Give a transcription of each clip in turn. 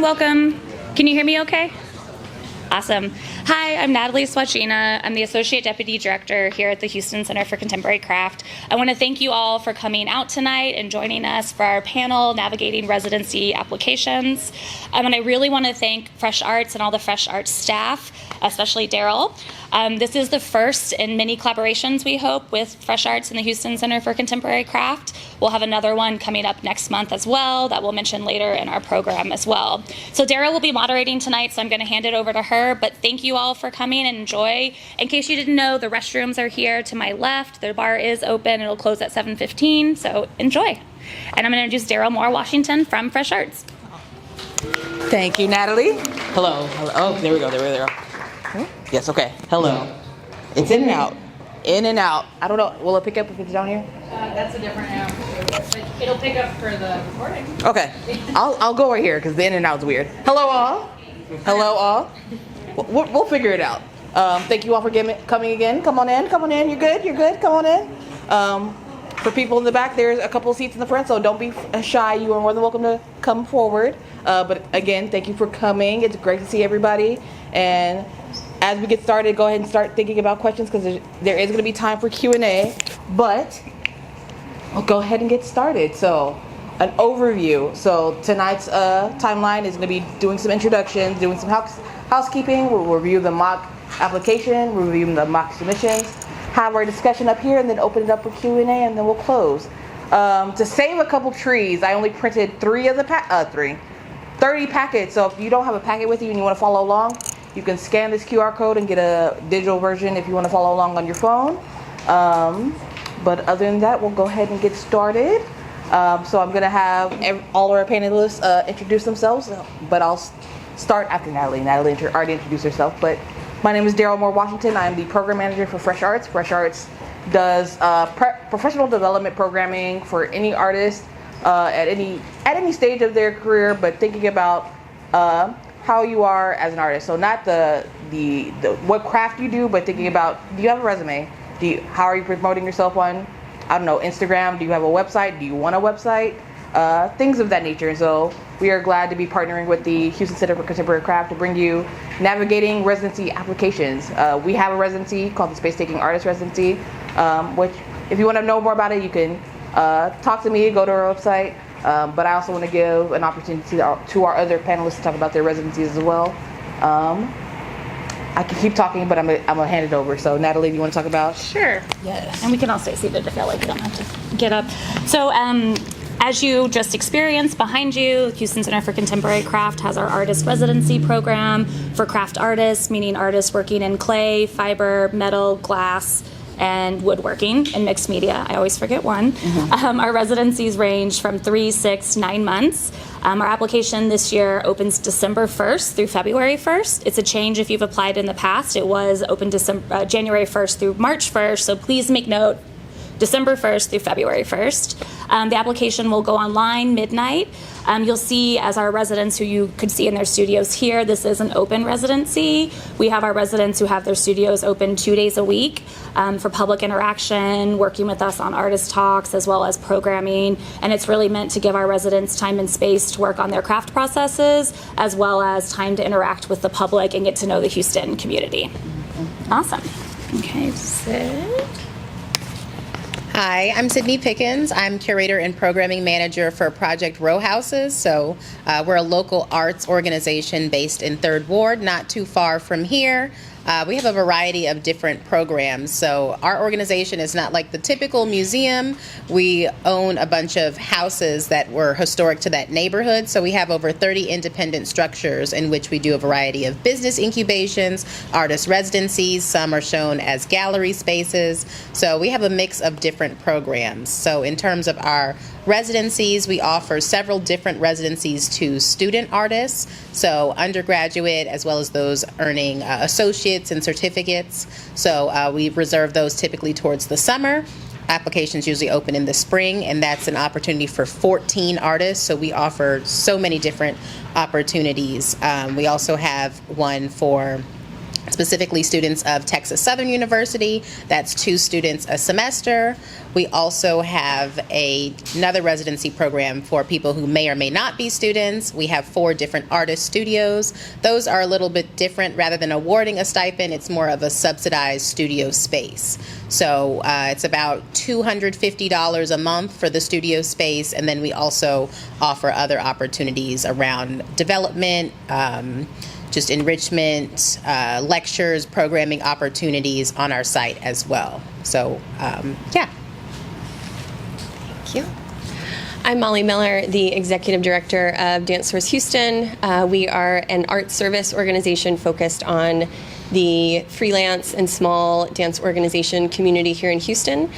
welcome. Can you hear me okay? Awesome. Hi, I'm Natalie Swachina. I'm the Associate Deputy Director here at the Houston Center for Contemporary Craft. I want to thank you all for coming out tonight and joining us for our panel, Navigating Residency Applications. And I really want to thank Fresh Arts and all the Fresh Arts staff, especially Daryl. This is the first in many collaborations, we hope, with Fresh Arts and the Houston Center for Contemporary Craft. We'll have another one coming up next month as well that we'll mention later in our program as well. So Daryl will be moderating tonight, so I'm going to hand it over to her, but thank you all for coming and enjoy. In case you didn't know, the restrooms are here to my left. The bar is open. It'll close at 7:15, so enjoy. And I'm going to introduce Daryl Moore Washington from Fresh Arts. Thank you, Natalie. Hello. Hello. Oh, there we go. There we go. Yes, okay. Hello. It's in and out. In and out. I don't know. Will it pick up if it's down here? That's a different amp. It'll pick up for the recording. Okay. I'll go right here because the in and out's weird. Hello, all. Hello, all. We'll figure it out. Thank you all for coming again. Come on in. Come on in. You're good. You're good. Come on in. For people in the back, there's a couple of seats in the front, so don't be shy. You are more than welcome to come forward. But again, thank you for coming. It's great to see everybody. And as we get started, go ahead and start thinking about questions because there is going to be time for Q&A. But we'll go ahead and get started. So an overview. So tonight's timeline is going to be doing some introductions, doing some housekeeping. We'll review the mock application, we'll review the mock submissions, have our discussion up here, and then open it up for Q&A, and then we'll close. To save a couple trees, I only printed 30 packets. So if you don't have a packet with you and you want to follow along, you can scan this QR code and get a digital version if you want to follow along on your phone. But other than that, we'll go ahead and get started. So I'm going to have all of our panelists introduce themselves, but I'll start after Natalie. Natalie already introduced herself, but my name is Daryl Moore Washington. I'm the program manager for Fresh Arts. Fresh Arts does professional development programming for any artist at any stage of their career, but thinking about how you are as an artist. So not the what craft you do, but thinking about, do you have a resume? How are you promoting yourself on, I don't know, Instagram? Do you have a website? Do you want a website? Things of that nature. And so we are glad to be partnering with the Houston Center for Contemporary Craft to bring you Navigating Residency Applications. We have a residency called the National Artist Residency, which if you want to know more about it, you can talk to me, go to our website. But I also want to give an opportunity to our other panelists to talk about their residencies as well. I can keep talking, but I'm gonna hand it over. So Natalie, do you want to talk about? Sure. Yes. And we can all stay seated if you like. You don't have to get up. So as you just experienced behind you, Houston Center for Contemporary Craft has our artist residency program for craft artists, meaning artists working in clay, fiber, metal, glass, and woodworking and mixed media. I always forget one. Mm-hmm. Our residencies range from 3, 6, 9 months. Our application this year opens December 1st through February 1st. It's a change if you've applied in the past. It was open January 1st through March 1st, so please make note, December 1st through February 1st. The application will go online midnight. You'll see as our residents who you could see in their studios here, this is an open residency. We have our residents who have their studios open 2 days a week for public interaction, working with us on artist talks as well as programming. And it's really meant to give our residents time and space to work on their craft processes as well as time to interact with the public and get to know the Houston community. Awesome. Okay, Sid. Hi, I'm Sydney Pickens. I'm curator and programming manager for Project Row Houses. So we're a local arts organization based in 3rd Ward, not too far from here. We have a variety of different programs. So our organization is not like the typical museum. We own a bunch of houses that were historic to that neighborhood. So we have over 30 independent structures in which we do a variety of business incubations, artist residencies. Some are shown as gallery spaces. So we have a mix of different programs. So in terms of our residencies, we offer several different residencies to student artists, so undergraduate as well as those earning associates and certificates. So we reserve those typically towards the summer. Applications usually open in the spring, and that's an opportunity for 14 artists. So we offer so many different opportunities. We also have one for specifically students of Texas Southern University. That's 2 students a semester. We also have another residency program for people who may or may not be students. We have 4 different artist studios. Those are a little bit different. Rather than awarding a stipend, it's more of a subsidized studio space. So it's about $250 a month for the studio space, and then we also offer other opportunities around development, just enrichment, lectures, programming opportunities on our site as well. So, yeah. Thank you. I'm Molly Miller, the Executive Director of Dance Source Houston. We are an art service organization focused on the freelance and small dance organization community here in Houston.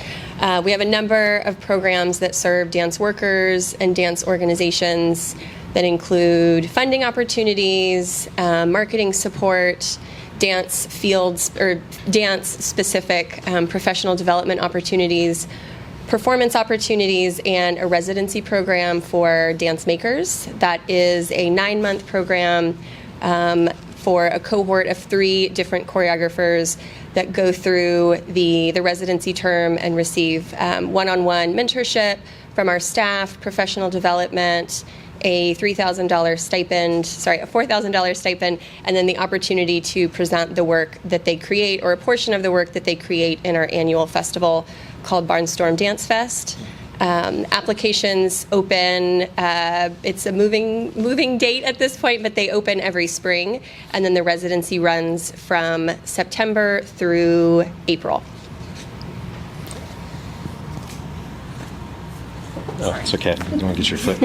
We have a number of programs that serve dance workers and dance organizations that include funding opportunities, marketing support, dance fields or dance-specific professional development opportunities, performance opportunities, and a residency program for dance makers. That is a 9-month program for a cohort of 3 different choreographers that go through the residency term and receive one-on-one mentorship from our staff, professional development, a $4,000 stipend, and then the opportunity to present the work that they create or a portion of the work that they create in our annual festival called Barnstorm Dance Fest. Applications open, it's a moving date at this point, but they open every spring, and then the residency runs from September through April. Oh, it's okay. You want to get your foot?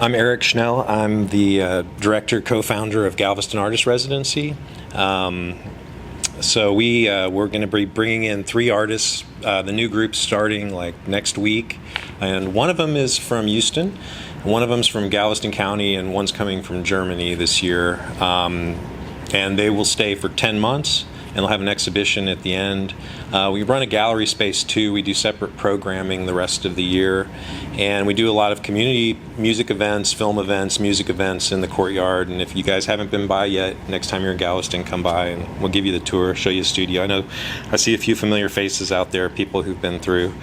I'm Eric Schnell. I'm the director, co-founder of Galveston Artist Residency. So we're going to be bringing in 3 artists. The new group's starting like next week, and one of them is from Houston, one of them's from Galveston County, and one's coming from Germany this year. And they will stay for 10 months. And they'll have an exhibition at the end. We run a gallery space too. We do separate programming the rest of the year. And we do a lot of community music events, film events, music events in the courtyard. And if you guys haven't been by yet, next time you're in Galveston, come by and we'll give you the tour, show you the studio. I know I see a few familiar faces out there, people who've been through.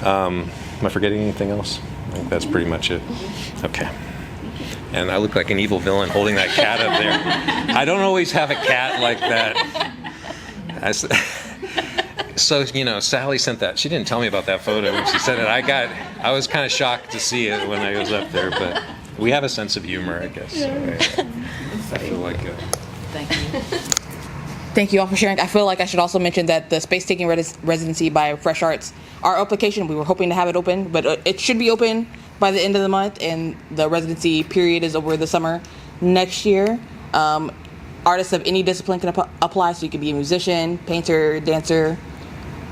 Am I forgetting anything else? I think that's pretty much it. Okay. And I look like an evil villain holding that cat up there. I don't always have a cat like that. So, Sally sent that. She didn't tell me about that photo when she sent it. I was kind of shocked to see it when I was up there, but we have a sense of humor, I guess. So, I feel like Thank you. Thank you all for sharing. I feel like I should also mention that the Space Taking Residency by Fresh Arts, our application, we were hoping to have it open, but it should be open by the end of the month, and the residency period is over the summer next year. Artists of any discipline can apply, so you can be a musician, painter, dancer,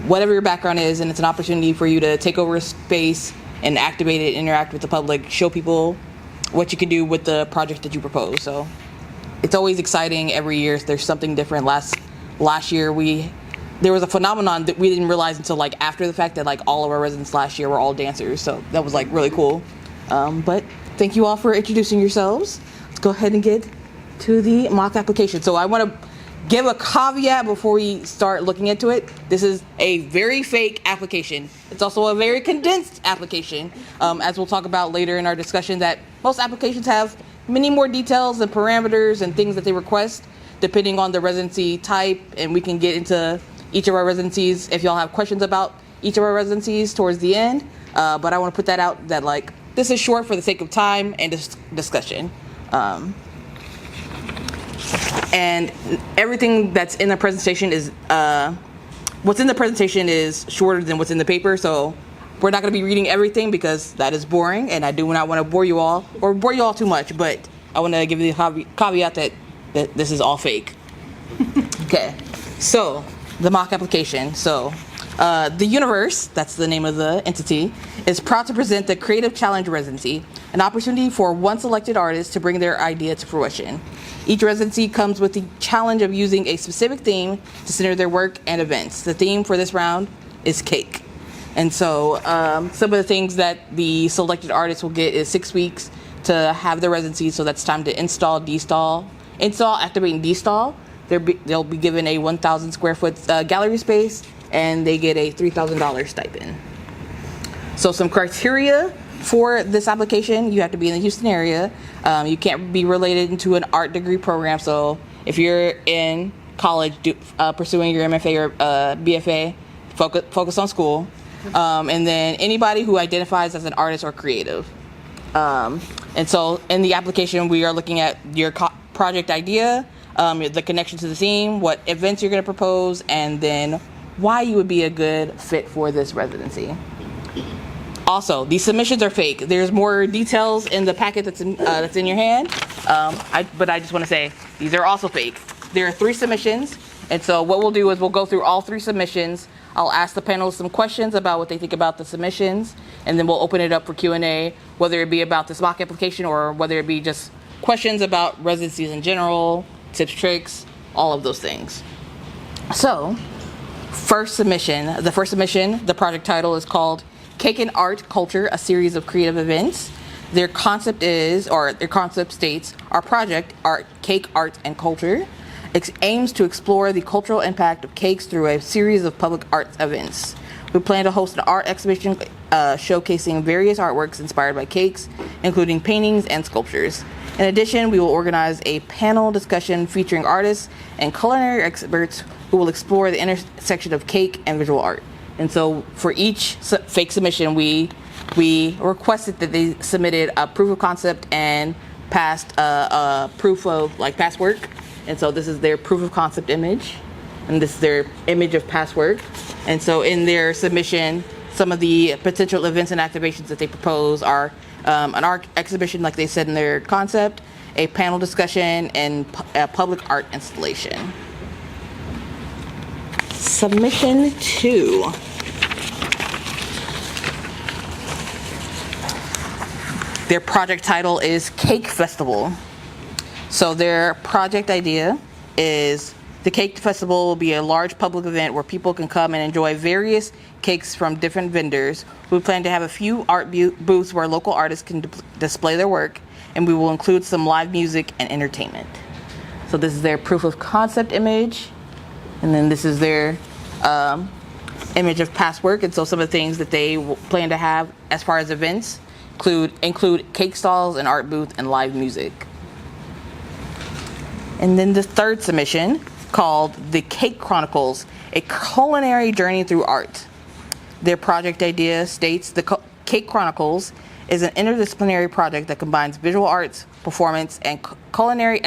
whatever your background is, and it's an opportunity for you to take over a space and activate it, interact with the public, show people what you can do with the project that you propose. So it's always exciting every year. There's something different. Last year there was a phenomenon that we didn't realize until like after the fact that like all of our residents last year were all dancers. So that was like really cool. But thank you all for introducing yourselves. Let's go ahead and get to the mock application. So I want to give a caveat before we start looking into it. This is a very fake application. It's also a very condensed application, as we'll talk about later in our discussion, that most applications have many more details and parameters and things that they request depending on the residency type, and we can get into each of our residencies if y'all have questions about each of our residencies towards the end. But I want to put that out that like this is short for the sake of time and discussion. And everything that's in the presentation is, what's in the presentation is shorter than what's in the paper, so we're not going to be reading everything because that is boring, and I do not want to bore you all too much, but I want to give you the caveat that this is all fake. Okay, so the mock application. So the Universe, that's the name of the entity, is proud to present the Creative Challenge Residency, an opportunity for one selected artist to bring their idea to fruition. Each residency comes with the challenge of using a specific theme to center their work and events. The theme for this round is cake. And so some of the things that the selected artists will get is 6 weeks to have their residency. So that's time to install, activate, and destall they'll be given a 1,000 square foot gallery space, and they get a $3,000 stipend. So some criteria for this application: you have to be in the Houston area. You can't be related into an art degree program. So if you're in college pursuing your MFA or BFA, focus on school. And then anybody who identifies as an artist or creative. And so in the application, we are looking at your project idea, the connection to the theme, what events you're going to propose, and then why you would be a good fit for this residency. Also, these submissions are fake. There's more details in the packet that's in your hand, but I just want to say these are also fake. There are 3 submissions, and so what we'll do is we'll go through all 3 submissions. I'll ask the panelists some questions about what they think about the submissions, and then we'll open it up for Q&A, whether it be about this mock application or whether it be just questions about residencies in general, tips, tricks, all of those things. So, the first submission, the project title is called Cake and Art Culture, a series of creative events. Their concept states, our project, Cake, Art, and Culture, aims to explore the cultural impact of cakes through a series of public arts events. We plan to host an art exhibition showcasing various artworks inspired by cakes, including paintings and sculptures. In addition, we will organize a panel discussion featuring artists and culinary experts who will explore the intersection of cake and visual art. And so for each fake submission, we requested that they submitted a proof of concept and proof of past work. And so this is their proof of concept image, and this is their image of past work. And so in their submission, some of the potential events and activations that they propose are an art exhibition, like they said in their concept, a panel discussion, and a public art installation. Submission 2. Their project title is Cake Festival. So their project idea is the Cake Festival will be a large public event where people can come and enjoy various cakes from different vendors. We plan to have a few art booths where local artists can display their work, and we will include some live music and entertainment. So this is their proof of concept image, and then this is their image of past work. And so some of the things that they plan to have as far as events include cake stalls, an art booth, and live music. And then the third submission, called The Cake Chronicles, a culinary journey through art. Their project idea states the Cake Chronicles is an interdisciplinary project that combines visual arts, performance, and culinary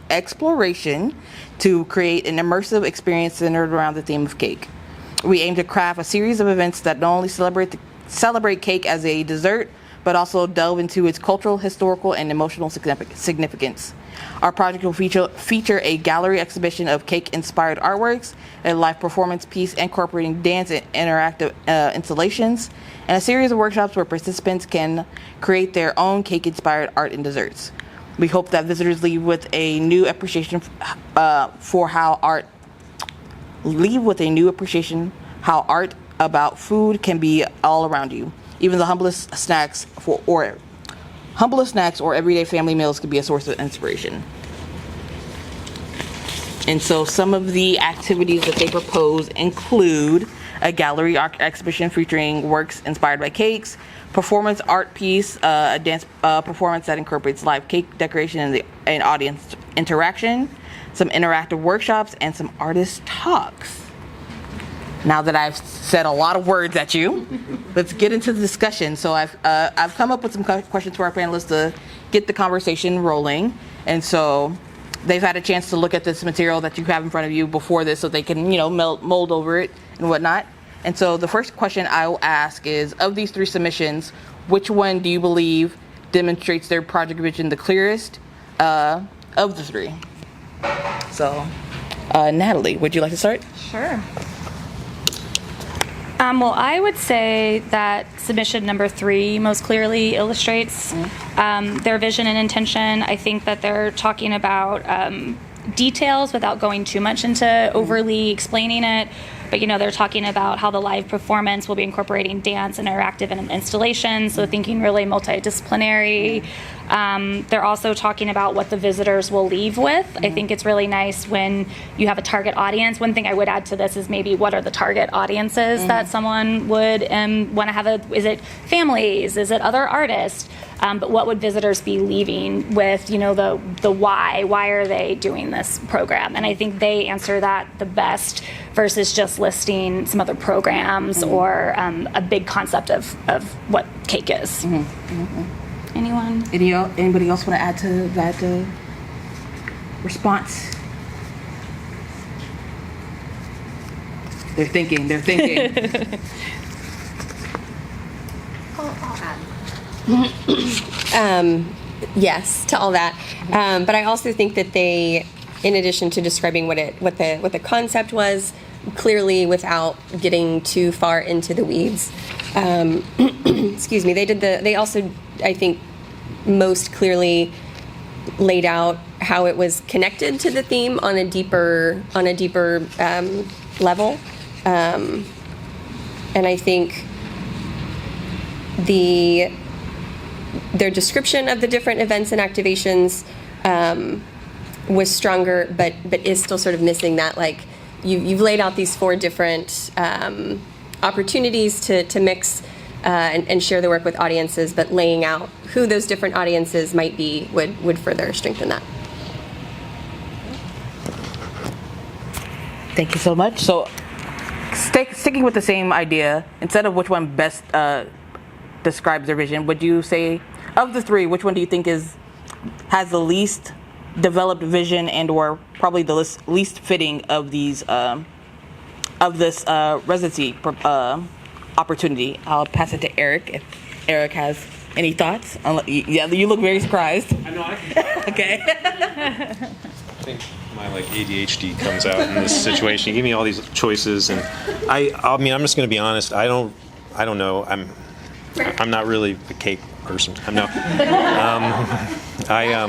exploration to create an immersive experience centered around the theme of cake. We aim to craft a series of events that not only celebrate cake as a dessert, but also delve into its cultural, historical, and emotional significance. Our project will feature a gallery exhibition of cake-inspired artworks, a live performance piece incorporating dance and interactive installations, and a series of workshops where participants can create their own cake-inspired art and desserts. We hope that visitors leave with a new appreciation how art about food can be all around you. Even the humblest snacks or everyday family meals can be a source of inspiration. And so some of the activities that they propose include a gallery art exhibition featuring works inspired by cakes, performance art piece, a dance performance that incorporates live cake decoration and audience interaction, some interactive workshops, and some artist talks. Now that I've said a lot of words at you, let's get into the discussion. So I've come up with some questions for our panelists to get the conversation rolling. And so they've had a chance to look at this material that you have in front of you before this, so they can, mold over it and whatnot. And so the first question I will ask is, of these 3 submissions, which one do you believe demonstrates their project vision the clearest of the 3? So, Natalie, would you like to start? Sure. Well, I would say that submission number 3 most clearly illustrates their vision and intention. I think that they're talking about details without going too much into overly explaining it. but they're talking about how the live performance will be incorporating dance and interactive and installation, so thinking really multidisciplinary. They're also talking about what the visitors will leave with. I think it's really nice when you have a target audience. One thing I would add to this is maybe what are the target audiences that someone would want to have is it families? Is it other artists? But what would visitors be leaving with, the why? Why are they doing this program? And I think they answer that the best versus just listing some other programs or a big concept of what cake is. Anyone? Anybody else want to add to that response? They're thinking. Yes to all that, but I also think that they, in addition to describing what the concept was, clearly without getting too far into the weeds, excuse me, they also, I think, most clearly laid out how it was connected to the theme on a deeper level, and I think their description of the different events and activations was stronger, but is still sort of missing that, like, you've laid out these 4 different opportunities to mix and share the work with audiences, but laying out who those different audiences might be would further strengthen that. Thank you so much. So, sticking with the same idea, instead of which one best describes their vision, would you say, of the 3, which one do you think has the least developed vision and or probably the least fitting of these of this residency opportunity? I'll pass it to Eric if Eric has any thoughts. Yeah, you look very surprised. I know. Okay. I think my ADHD comes out in this situation. You give me all these choices, and I mean, I'm just going to be honest. I don't know. I'm not really a cake person. I'm no.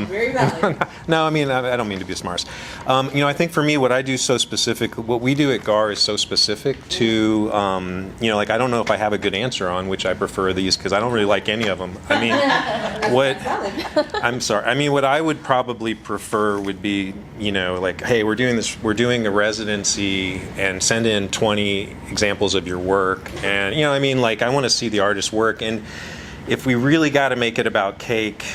Very valid. No, I mean, I don't mean to be a smartass. I think for me, what I do so specific, what we do at GAR is so specific to, I don't know if I have a good answer on which I prefer these because I don't really like any of them. I mean, I'm sorry. I mean, what I would probably prefer would be, hey, we're doing a residency and send in 20 examples of your work. And, I want to see the artist's work. And if we really got to make it about cake,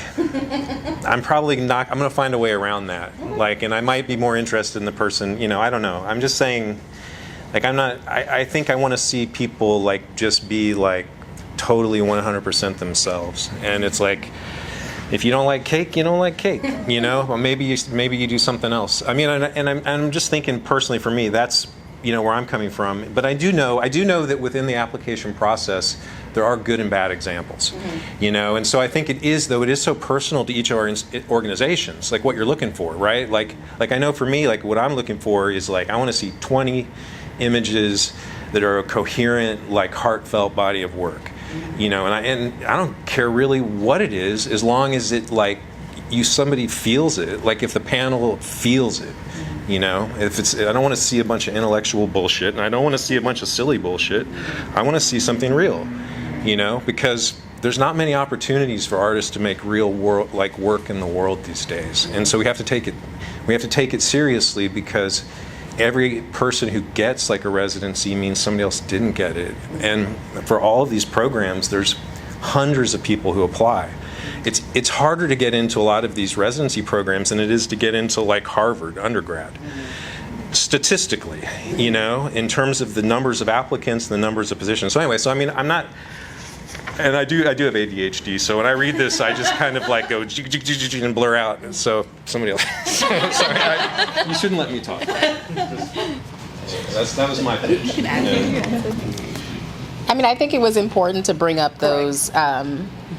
I'm probably not. I'm going to find a way around that. And I might be more interested in the person. I don't know. I'm just saying. I'm not. I think I want to see people just be totally 100% themselves. And it's if you don't like cake, you don't like cake. Or maybe you do something else. I mean, and I'm just thinking personally for me, that's where I'm coming from. But I do know that within the application process, there are good and bad examples, and so I think it is so personal to each of our organizations, what you're looking for, right? I know for me, what I'm looking for is I want to see 20 images that are a coherent, heartfelt body of work, and I don't care really what it is, as long as it somebody feels it, if the panel feels it. If it's, I don't want to see a bunch of intellectual bullshit, and I don't want to see a bunch of silly bullshit. I want to see something real, because there's not many opportunities for artists to make real work in the world these days, and so we have to take it seriously, because every person who gets a residency means somebody else didn't get it, and for all of these programs, there's hundreds of people who apply. It's harder to get into a lot of these residency programs than it is to get into Harvard undergrad. Statistically, in terms of the numbers of applicants, the numbers of positions. So anyway, I'm not, and I do have ADHD. So when I read this, I just kind of go and blur out. So somebody else. Sorry, you shouldn't let me talk. That was my pitch. I mean, I think it was important to bring up those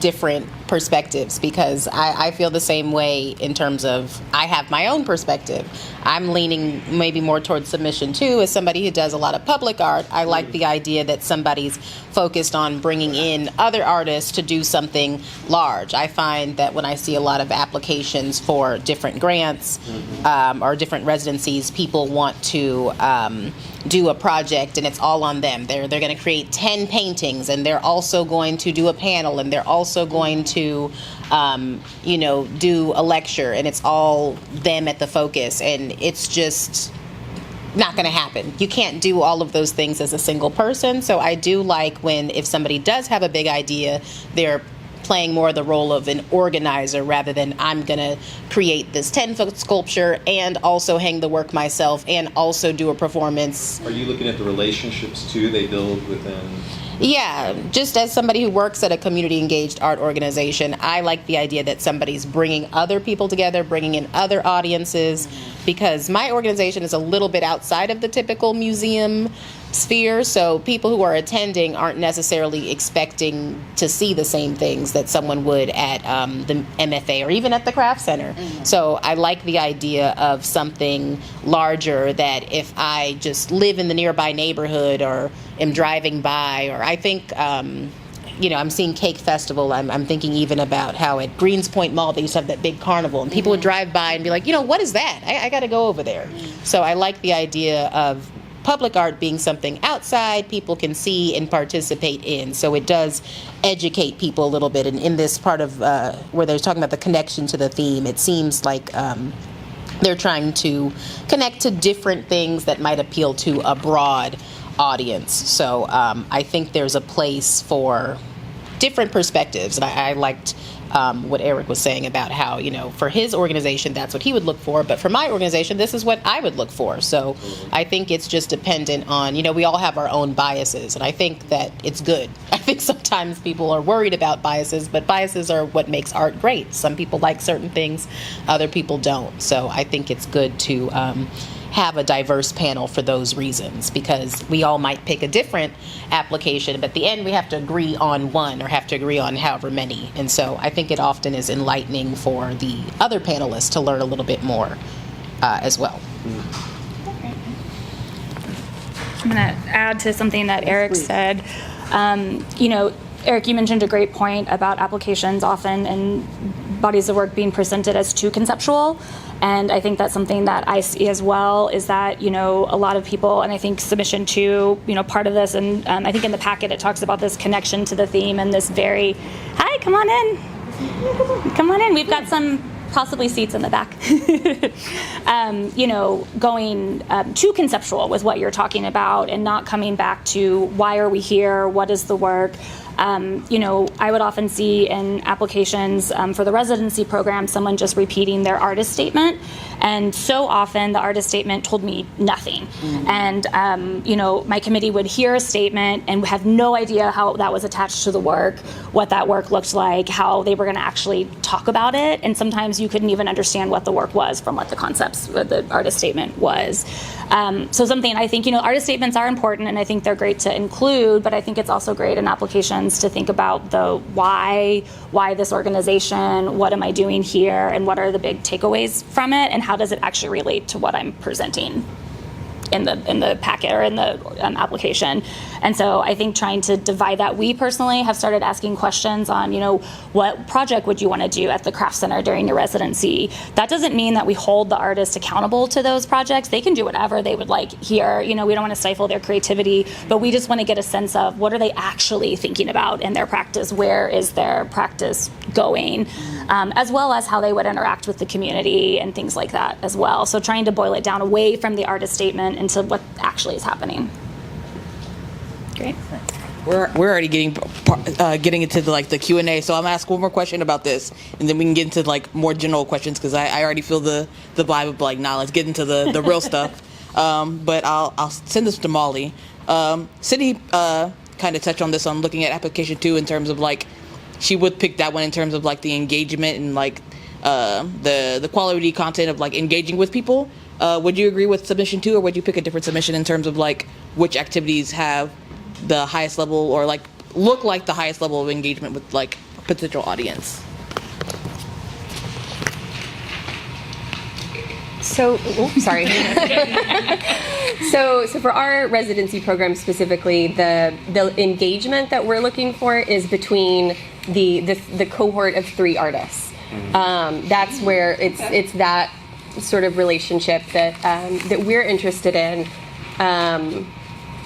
different perspectives, because I feel the same way in terms of I have my own perspective. I'm leaning maybe more towards submission too. As somebody who does a lot of public art, I like the idea that somebody's focused on bringing in other artists to do something large. I find that when I see a lot of applications for different grants or different residencies, people want to do a project and it's all on them. They're going to create 10 paintings, and they're also going to do a panel, and they're also going to do a lecture, and it's all them at the focus, and it's just not going to happen. You can't do all of those things as a single person. So I do like if somebody does have a big idea, they're playing more the role of an organizer rather than I'm going to create this 10-foot sculpture and also hang the work myself and also do a performance. Are you looking at the relationships too they build within? Yeah, just as somebody who works at a community-engaged art organization, I like the idea that somebody's bringing other people together, bringing in other audiences, because my organization is a little bit outside of the typical museum sphere, so people who are attending aren't necessarily expecting to see the same things that someone would at the MFA or even at the Craft Center. So I like the idea of something larger, that if I just live in the nearby neighborhood or am driving by, or I think I'm seeing Cake Festival. I'm thinking even about how at Greenspoint Mall they used to have that big carnival, and people would drive by and be like, what is that? I got to go over there. So I like the idea of public art being something outside people can see and participate in. So it does educate people a little bit. And in this part of where they're talking about the connection to the theme, it seems like they're trying to connect to different things that might appeal to a broad audience. So I think there's a place for different perspectives. And I liked what Eric was saying about how, for his organization, that's what he would look for. But for my organization, this is what I would look for. So I think it's just dependent on, we all have our own biases. And I think that it's good. I think sometimes people are worried about biases, but biases are what makes art great. Some people like certain things, other people don't. So I think it's good to have a diverse panel for those reasons, because we all might pick a different application, but at the end we have to agree on one or have to agree on however many. And so I think it often is enlightening for the other panelists to learn a little bit more as well. I'm going to add to something that Eric said. Eric, you mentioned a great point about applications often and bodies of work being presented as too conceptual. And I think that's something that I see as well, is that, a lot of people, and I think submission too, part of this, and I think in the packet it talks about this connection to the theme and this hi, come on in. Come on in. We've got some possibly seats in the back. Going too conceptual with what you're talking about and not coming back to why are we here? What is the work? I would often see in applications for the residency program someone just repeating their artist statement, and so often the artist statement told me nothing. And my committee would hear a statement and have no idea how that was attached to the work, what that work looked like, how they were going to actually talk about it, and sometimes you couldn't even understand what the work was from what the concepts, what the artist statement was. So something I think, artist statements are important, and I think they're great to include, but I think it's also great in applications to think about the why this organization, what am I doing here, and what are the big takeaways from it, and how does it actually relate to what I'm presenting in the packet or in the application. And so I think trying to divide that, we personally have started asking questions on, what project would you want to do at the Craft Center during your residency? That doesn't mean that we hold the artist accountable to those projects. They can do whatever they would like here. We don't want to stifle their creativity, but we just want to get a sense of what are they actually thinking about in their practice? Where is their practice going? As well as how they would interact with the community and things like that as well. So trying to boil it down away from the artist statement into what actually is happening. Great. We're already getting into the Q&A, so I'm gonna ask one more question about this, and then we can get into more general questions, because I already feel the vibe of nah, let's get into the real stuff. But I'll send this to Molly. Sydney kind of touched on this on looking at application 2 in terms of she would pick that one in terms of the engagement and the quality content of engaging with people. Would you agree with submission 2, or would you pick a different submission in terms of which activities have the highest level or look like the highest level of engagement with potential audience? So, sorry. So for our residency program specifically, the engagement that we're looking for is between the cohort of 3 artists. That's where it's that sort of relationship that we're interested in. And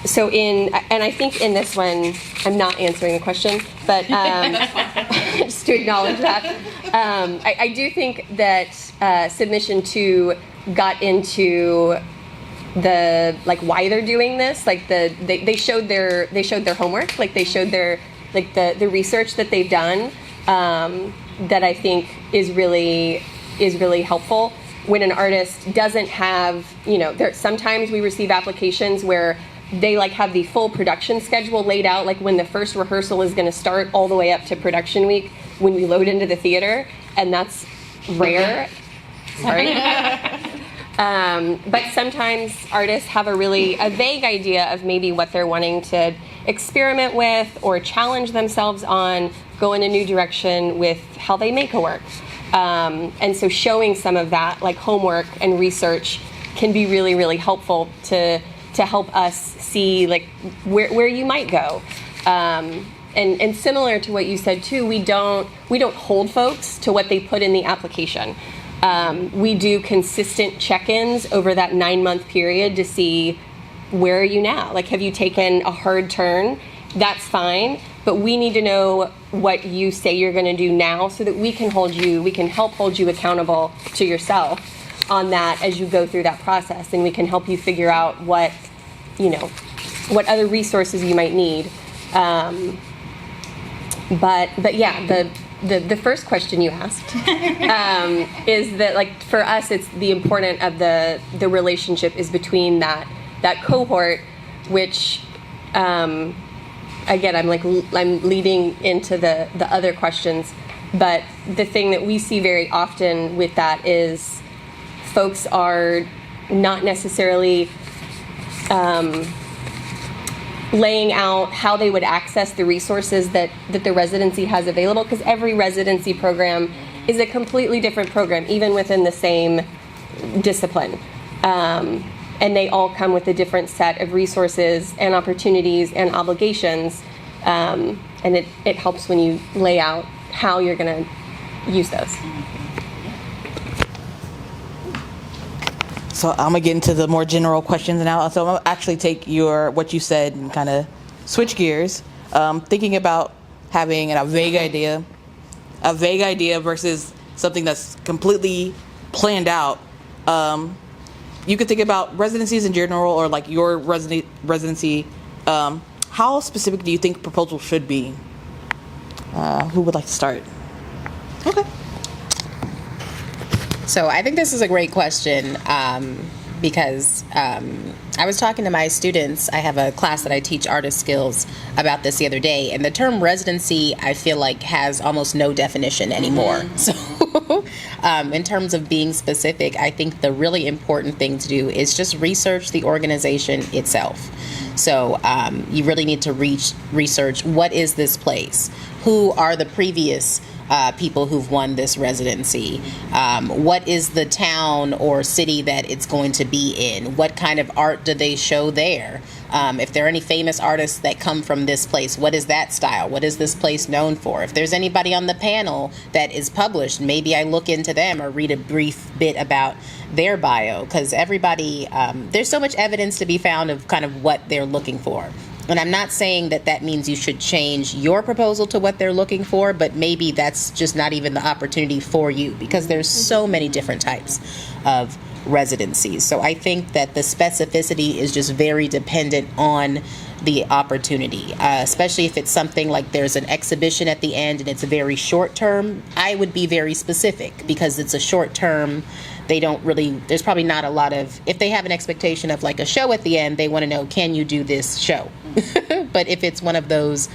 I think in this one, I'm not answering the question, but just to acknowledge that, I do think that submission 2 got into the why they're doing this. Like they showed their homework, like they showed their the research that they've done, that I think is really helpful. When an artist doesn't have, sometimes we receive applications where they have the full production schedule laid out, like when the first rehearsal is going to start all the way up to production week when we load into the theater, and that's rare. Sorry. But sometimes artists have a vague idea of maybe what they're wanting to experiment with or challenge themselves on, go in a new direction with how they make a work. And so showing some of that, like homework and research, can be really, really helpful to help us see where you might go. And similar to what you said too, we don't hold folks to what they put in the application. We do consistent check-ins over that 9-month period to see, where are you now? Have you taken a hard turn? That's fine, but we need to know what you say you're going to do now so that we can help hold you accountable to yourself on that as you go through that process, and we can help you figure out what other resources you might need. But yeah, the first question you asked is that for us, it's the important of the relationship is between that cohort, which again, I'm leading into the other questions, but the thing that we see very often with that is folks are not necessarily laying out how they would access the resources that the residency has available, because every residency program is a completely different program, even within the same discipline. And they all come with a different set of resources and opportunities and obligations. And it helps when you lay out how you're going to use those. So I'm gonna get into the more general questions now. So I'm gonna actually take what you said and kind of switch gears. Thinking about having a vague idea versus something that's completely planned out. You could think about residencies in general, or your residency. How specific do you think proposals should be? Who would like to start? Okay. So I think this is a great question because I was talking to my students. I have a class that I teach artist skills about this the other day, and the term residency I feel like has almost no definition anymore. So in terms of being specific, I think the really important thing to do is just research the organization itself. So you really need to research, what is this place? Who are the previous people who've won this residency? What is the town or city that it's going to be in? What kind of art do they show there? If there are any famous artists that come from this place, what is that style? What is this place known for? If there's anybody on the panel that is published, maybe I look into them or read a brief bit about their bio, because everybody, there's so much evidence to be found of kind of what they're looking for. And I'm not saying that means you should change your proposal to what they're looking for, but maybe that's just not even the opportunity for you, because there's so many different types of residencies. So I think that the specificity is just very dependent on the opportunity, especially if it's something like there's an exhibition at the end and it's very short term. I would be very specific, because it's a short term. There's probably not a lot of, if they have an expectation of a show at the end, they want to know, can you do this show? But if it's one of those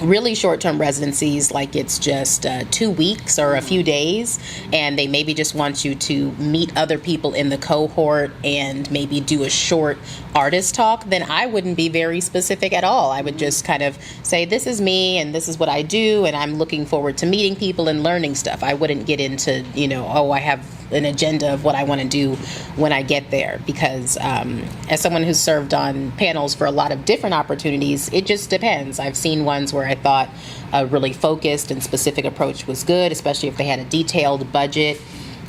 really short-term residencies, like it's just 2 weeks or a few days, and they maybe just want you to meet other people in the cohort and maybe do a short artist talk, then I wouldn't be very specific at all. I would just kind of say, this is me and this is what I do, and I'm looking forward to meeting people and learning stuff. I wouldn't get into, I have an agenda of what I want to do when I get there, because as someone who's served on panels for a lot of different opportunities, it just depends. I've seen ones where I thought a really focused and specific approach was good, especially if they had a detailed budget,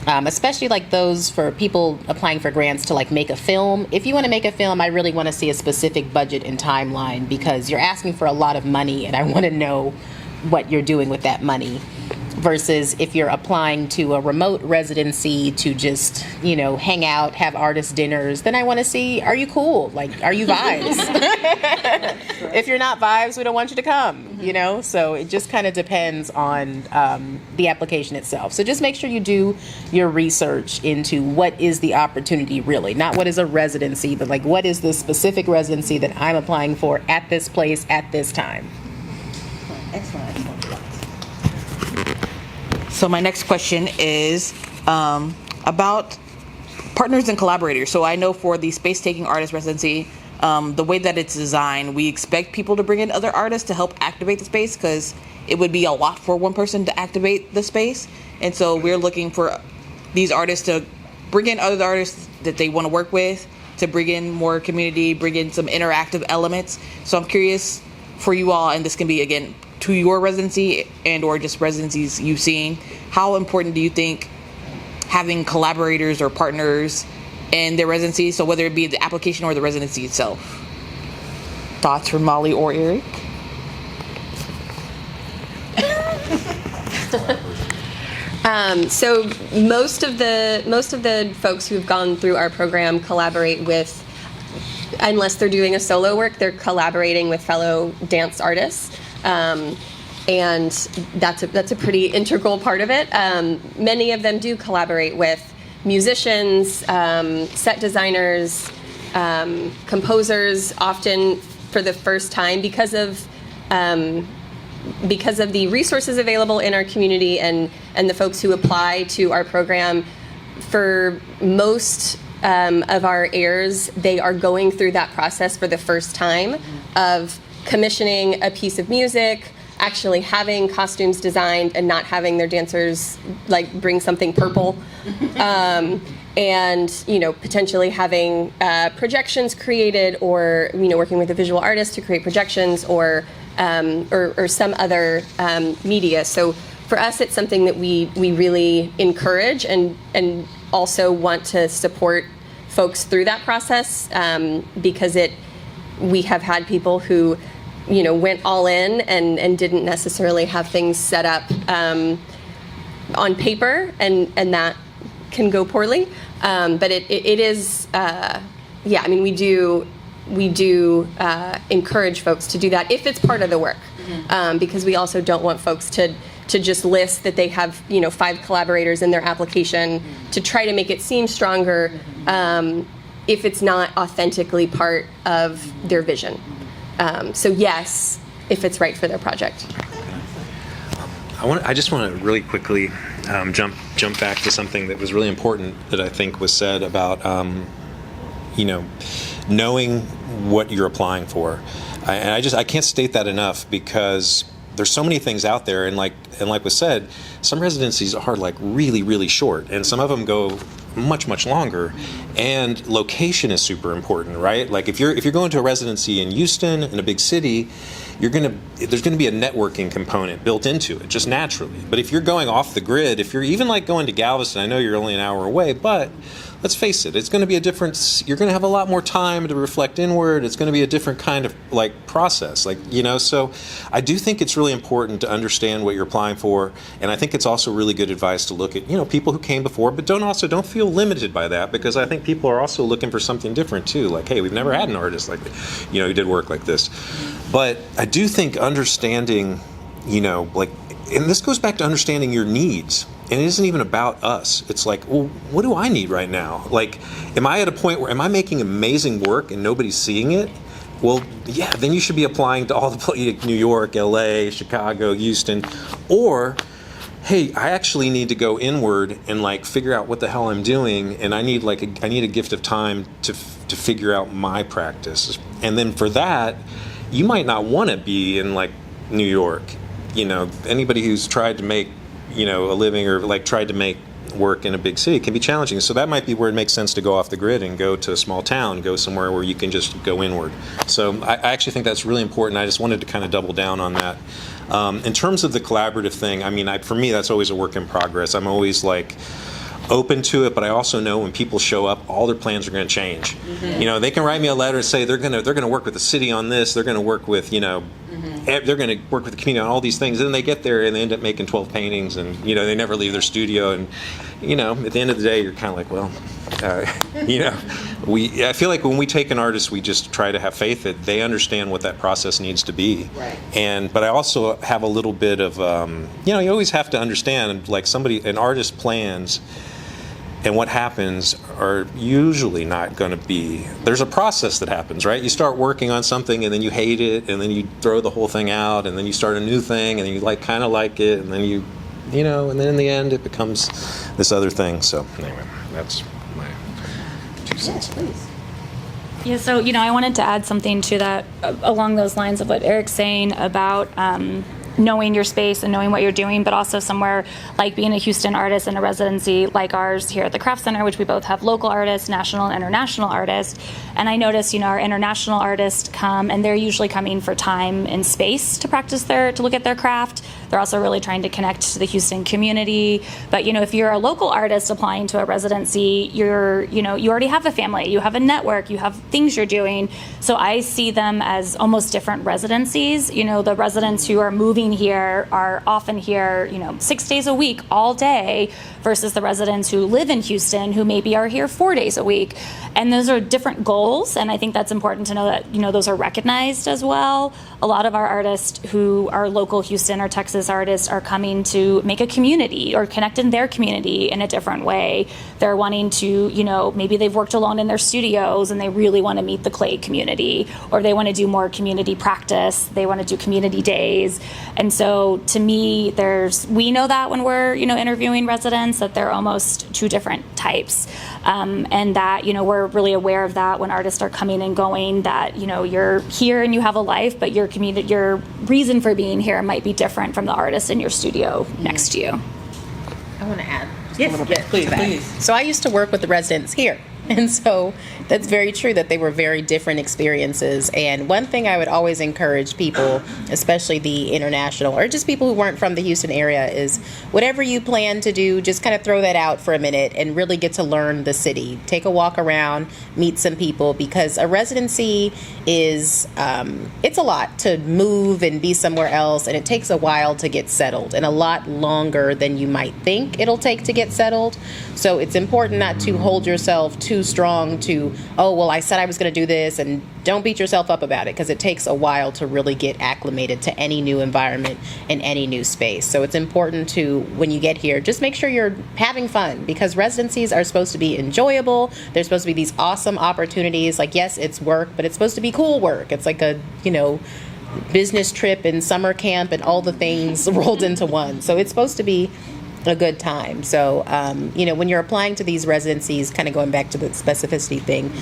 especially like those for people applying for grants to like make a film. If you want to make a film, I really want to see a specific budget and timeline, because you're asking for a lot of money and I want to know what you're doing with that money. Versus if you're applying to a remote residency to just, hang out, have artist dinners, then I want to see, are you cool? Like, are you vibes? If you're not vibes, we don't want you to come, So it just kind of depends on the application itself. So just make sure you do your research into what is the opportunity really. Not what is a residency, but like what is the specific residency that I'm applying for at this place at this time. Excellent. So my next question is about partners and collaborators. So I know for the Space Taking Artist Residency, the way that it's designed, we expect people to bring in other artists to help activate the space, because it would be a lot for one person to activate the space. And so we're looking for these artists to bring in other artists that they want to work with, to bring in more community, bring in some interactive elements. So I'm curious for you all, and this can be, again, to your residency and or just residencies you've seen, how important do you think having collaborators or partners in their residency, so whether it be the application or the residency itself? Thoughts from Molly or Eric? So most of the folks who've gone through our program collaborate with, unless they're doing a solo work, they're collaborating with fellow dance artists. And that's a pretty integral part of it. Many of them do collaborate with musicians, set designers, composers, often for the first time because of the resources available in our community and the folks who apply to our program. For most of our heirs, they are going through that process for the first time of commissioning a piece of music, actually having costumes designed and not having their dancers like bring something purple, and potentially having projections created, or working with a visual artist to create projections, or some other media. So for us, it's something that we really encourage and also want to support folks through that process, because we have had people who went all in and didn't necessarily have things set up on paper, and that can go poorly. But it is, we do encourage folks to do that if it's part of the work, because we also don't want folks to just list that they have 5 collaborators in their application to try to make it seem stronger, if it's not authentically part of their vision. So yes, if it's right for their project. I just want to really quickly jump back to something that was really important that I think was said about knowing what you're applying for. I can't state that enough, because there's so many things out there, and like was said, some residencies are like really, really short, and some of them go much longer, and location is super important, right? Like if you're going to a residency in Houston, in a big city, there's gonna be a networking component built into it just naturally. But if you're going off the grid, if you're even like going to Galveston, I know you're only an hour away, but let's face it, it's going to be a different, you're going to have a lot more time to reflect inward. It's going to be a different kind of like process, so I do think it's really important to understand what you're applying for. And I think it's also really good advice to look at, people who came before, but don't feel limited by that, because I think people are also looking for something different too. Like, hey, we've never had an artist like, who did work like this. But I do think understanding, and this goes back to understanding your needs. And it isn't even about us. It's like, well, what do I need right now? Like, am I at a point where, am I making amazing work and nobody's seeing it? well, yeah, then you should be applying to all the places, New York, LA, Chicago, Houston, or, hey, I actually need to go inward and like figure out what the hell I'm doing, and I need a gift of time to figure out my practice. And then for that, you might not want to be in like New York. You know, anybody who's tried to make, you know, a living or like tried to make work in a big city can be challenging. So that might be where it makes sense to go off the grid and go to a small town, go somewhere where you can just go inward. So I actually think that's really important. I just wanted to kind of double down on that. In terms of the collaborative thing, I mean, for me, that's always a work in progress. I'm always like open to it, but I also know when people show up, all their plans are going to change. You know, they can write me a letter and say they're going to work with the city on this, they're going to work with, you know, they're going to work with the community on all these things. And then they get there and they end up making 12 paintings, and you know, they never leave their studio. And you know, at the end of the day, you're kind of like, well, you know, I feel like when we take an artist, we just try to have faith that they understand what that process needs to be. Right. But I also have a little bit of, you know, you always have to understand, like an artist plans and what happens are usually not going to be, there's a process that happens, right? You start working on something and then you hate it, and then you throw the whole thing out, and then you start a new thing and then you kind of like it, and then you know, and then in the end it becomes this other thing. So anyway, that's my 2 cents. Please. Yeah, so, you know, I wanted to add something to that along those lines of what Eric's saying about knowing your space and knowing what you're doing, but also somewhere like being a Houston artist in a residency like ours here at the Craft Center, which we both have local artists, national and international artists. And I noticed, you know, our international artists come, and they're usually coming for time and space to practice to look at their craft. They're also really trying to connect to the Houston community. But, you know, if you're a local artist applying to a residency, you already have a family, you have a network, you have things you're doing. So I see them as almost different residencies. You know, the residents who are moving here are often here, you know, 6 days a week, all day, versus the residents who live in Houston who maybe are here 4 days a week. And those are different goals, and I think that's important to know that, you know, those are recognized as well. A lot of our artists who are local Houston or Texas artists are coming to make a community or connect in their community in a different way. They're wanting to, you know, maybe they've worked alone in their studios and they really want to meet the clay community, or they want to do more community practice, they want to do community days. And so to me, we know that when we're, you know, interviewing residents, that they're almost two different types. And that, you know, we're really aware of that when artists are coming and going, that, you know, you're here and you have a life, but your reason for being here might be different from the artist in your studio next to you. I want to add just Yes, a little bit. please, to that. please. So I used to work with the residents here. And so that's very true that they were very different experiences. And one thing I would always encourage people, especially the international or just people who weren't from the Houston area, is whatever you plan to do, just kind of throw that out for a minute and really get to learn the city. Take a walk around, meet some people, because a residency is, it's a lot to move and be somewhere else. And it takes a while to get settled, and a lot longer than you might think it'll take to get settled. So it's important not to hold yourself too strong to, oh, well, I said I was going to do this, and don't beat yourself up about it, because it takes a while to really get acclimated to any new environment and any new space. So it's important to, when you get here, just make sure you're having fun, because residencies are supposed to be enjoyable. They're supposed to be these awesome opportunities. Like, yes, it's work, but it's supposed to be cool work. It's like a, you know, business trip and summer camp and all the things rolled into one. So it's supposed to be a good time. So, you know, when you're applying to these residencies, kind of going back to the specificity thing,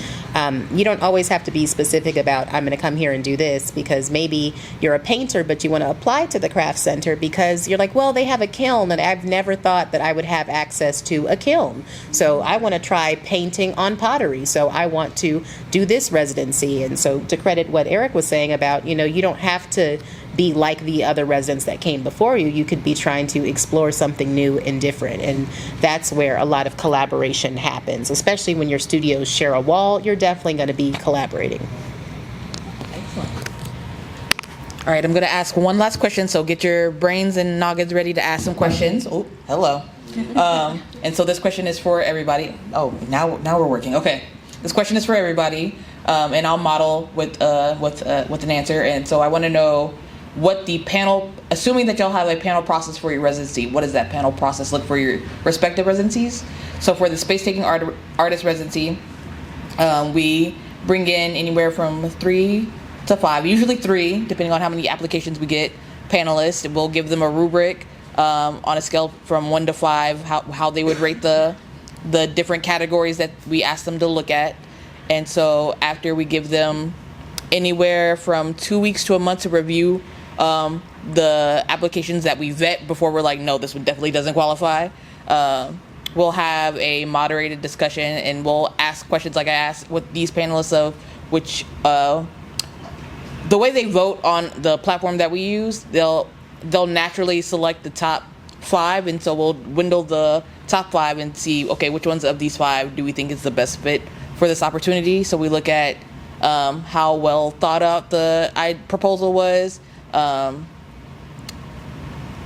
you don't always have to be specific about, I'm going to come here and do this, because maybe you're a painter, but you want to apply to the craft center because you're like, well, they have a kiln, and I've never thought that I would have access to a kiln. So I want to try painting on pottery. So I want to do this residency. And so to credit what Eric was saying about, you know, you don't have to be like the other residents that came before you. You could be trying to explore something new and different. And that's where a lot of collaboration happens, especially when your studios share a wall. You're definitely going to be collaborating. Excellent. All right, I'm going to ask one last question, so get your brains and noggins ready to ask some questions. Oh, hello. And so this question is for everybody. Oh, now we're working. Okay. This question is for everybody, and I'll model with an answer. And so I want to know what the panel, assuming that y'all have a panel process for your residency, what does that panel process look for your respective residencies? So for the Space Taking Artist Residency, we bring in anywhere from 3 to 5, usually 3, depending on how many applications we get, panelists. We'll give them a rubric on a scale from 1 to 5, how they would rate the different categories that we ask them to look at. And so after we give them anywhere from 2 weeks to a month to review the applications that we vet before we're like, no, this one definitely doesn't qualify, we'll have a moderated discussion, and we'll ask questions like I asked with these panelists of which the way they vote on the platform that we use, they'll naturally select the top 5, and so we'll window the top 5 and see, okay, which ones of these 5 do we think is the best fit for this opportunity. So we look at how well thought out the proposal was.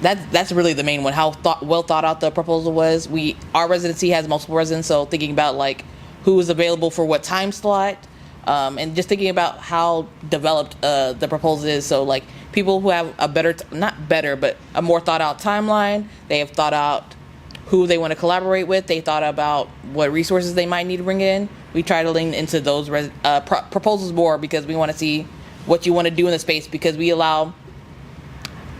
That's really the main one, how well thought out the proposal was. Our residency has multiple residents, so thinking about like who is available for what time slot, and just thinking about how developed the proposal is. So like people who have a more thought out timeline, they have thought out who they want to collaborate with, they thought about what resources they might need to bring in. We try to lean into those proposals more because we want to see what you want to do in the space, because we allow